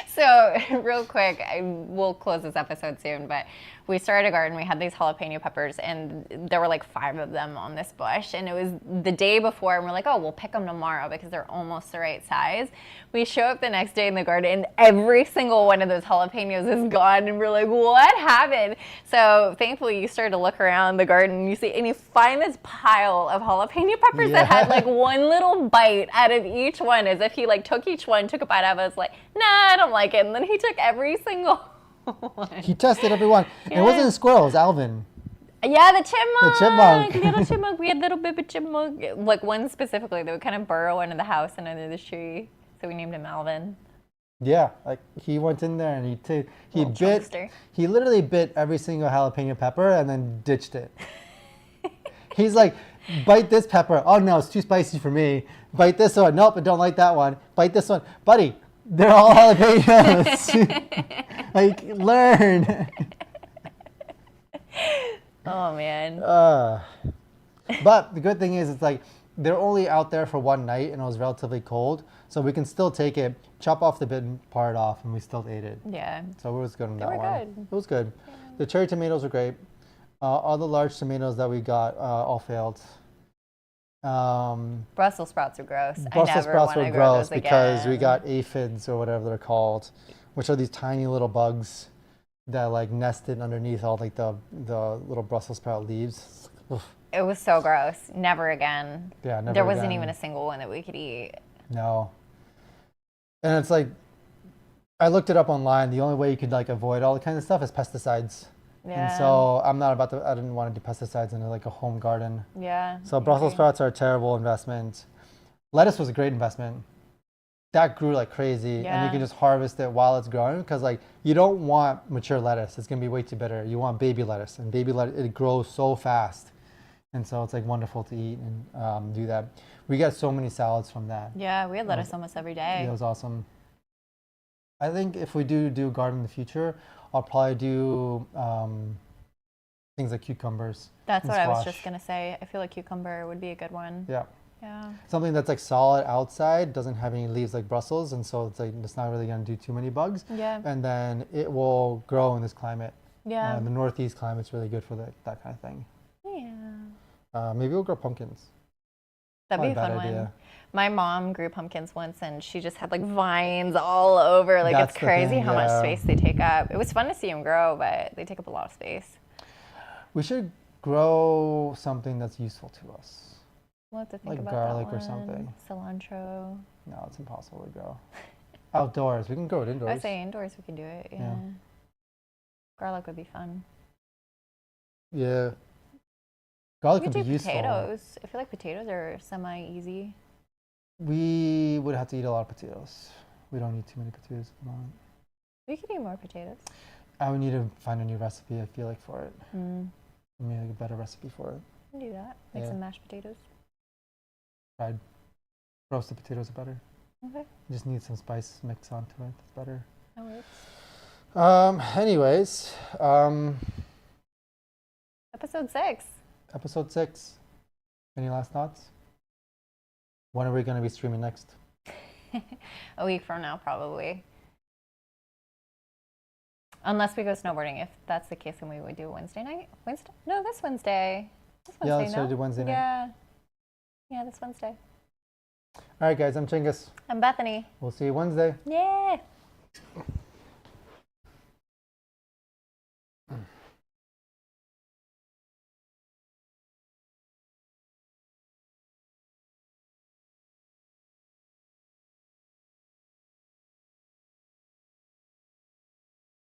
So real quick, we'll close this episode soon, but we started a garden. We had these jalapeno peppers, and there were like 5 of them on this bush. And it was the day before, and we're like, oh, we'll pick them tomorrow because they're almost the right size. We show up the next day in the garden, and every single one of those jalapenos is gone. And we're like, what happened? So thankfully, you start to look around the garden, and you see, and you find this pile of jalapeno peppers that had like one little bite out of each one, as if he like took each one, took a bite out of it, was like, nah, I don't like it. And then he took every single one. He tested every one. Yeah. It wasn't a squirrel, it was Alvin. Yeah, the chipmunk. The chipmunk. Little chipmunk. We had little baby chipmunk. Like one specifically that would kind of burrow into the house and under the tree. So we named him Alvin. Yeah, like he went in there and he literally bit every single jalapeno pepper and then ditched it. He's like, bite this pepper. Oh no, it's too spicy for me. Bite this one. Nope, I don't like that one. Bite this one. Buddy, they're all jalapenos. Like, learn. Oh man. But the good thing is, it's like they're only out there for one night, and it was relatively cold, so we can still take it, chop off the bitten part off, and we still ate it. Yeah. So it was good on that one. Good. It was good. Yeah. The cherry tomatoes were great. All the large tomatoes that we got all failed. Brussels sprouts are gross. Brussels sprouts were gross because we got again. aphids or whatever they're called, which are these tiny little bugs that like nested underneath all like the little Brussels sprout leaves. Oof. It was so gross. Never again. Yeah, never There wasn't again. even a single one that we could eat. No. And it's like, I looked it up online. The only way you could like avoid all the kind of stuff is pesticides. And so I'm not about to, I didn't want to do pesticides in like a home garden. Yeah. So Brussels sprouts are a terrible investment. Lettuce was a great investment. That grew like crazy, and you can just harvest it while it's growing, because like you don't want mature lettuce. It's gonna be way too bitter. You want baby lettuce, and baby lettuce, it grows so fast. And so it's like wonderful to eat and do that. We get so many salads from that. Yeah, we had lettuce almost every day. It was awesome. I think if we do garden in the future, I'll probably do things like cucumbers. That's what I was just gonna say. I feel like cucumber would be a good one. Yeah. Yeah. Something that's like solid outside, doesn't have any leaves like Brussels, and so it's like it's not really gonna do too many bugs. Yeah. And then it will grow in this climate. Yeah. The Northeast climate's really good for that kind of thing. Yeah. Maybe we'll grow pumpkins. That'd be a fun one. My mom grew pumpkins once, and she just had like vines all over. Like, it's crazy how much space they take up. It was fun to see them grow, but they take up a lot of space. We should grow something that's useful to us. We'll have to think like about garlic that or something. Cilantro. No, it's impossible to grow. Outdoors. We can grow it indoors. I say indoors we can do it. Yeah. Garlic would be fun. Yeah. Garlic We could could be do useful. potatoes. I feel like potatoes are semi-easy. We would have to eat a lot of potatoes. We don't need too many potatoes at the moment. We could eat more potatoes. I would need to find a new recipe, I feel like, for it. Mm. Maybe like a better recipe for it. We can do that. Make some mashed potatoes. Fried roasted potatoes are better. Okay. You just need some spice mix onto it. That's better. That works. Anyways, Episode 6. Episode 6. Any last thoughts? When are we going to be streaming next? A week from now, probably. Unless we go snowboarding. If that's the case, then we would do Wednesday night. Wednesday? No, this Wednesday. This Wednesday, yeah, let's try to do Wednesday night. Yeah. Yeah, this Wednesday. All right, guys. I'm Chinggis. I'm Bethany. We'll see you Wednesday. Yeah.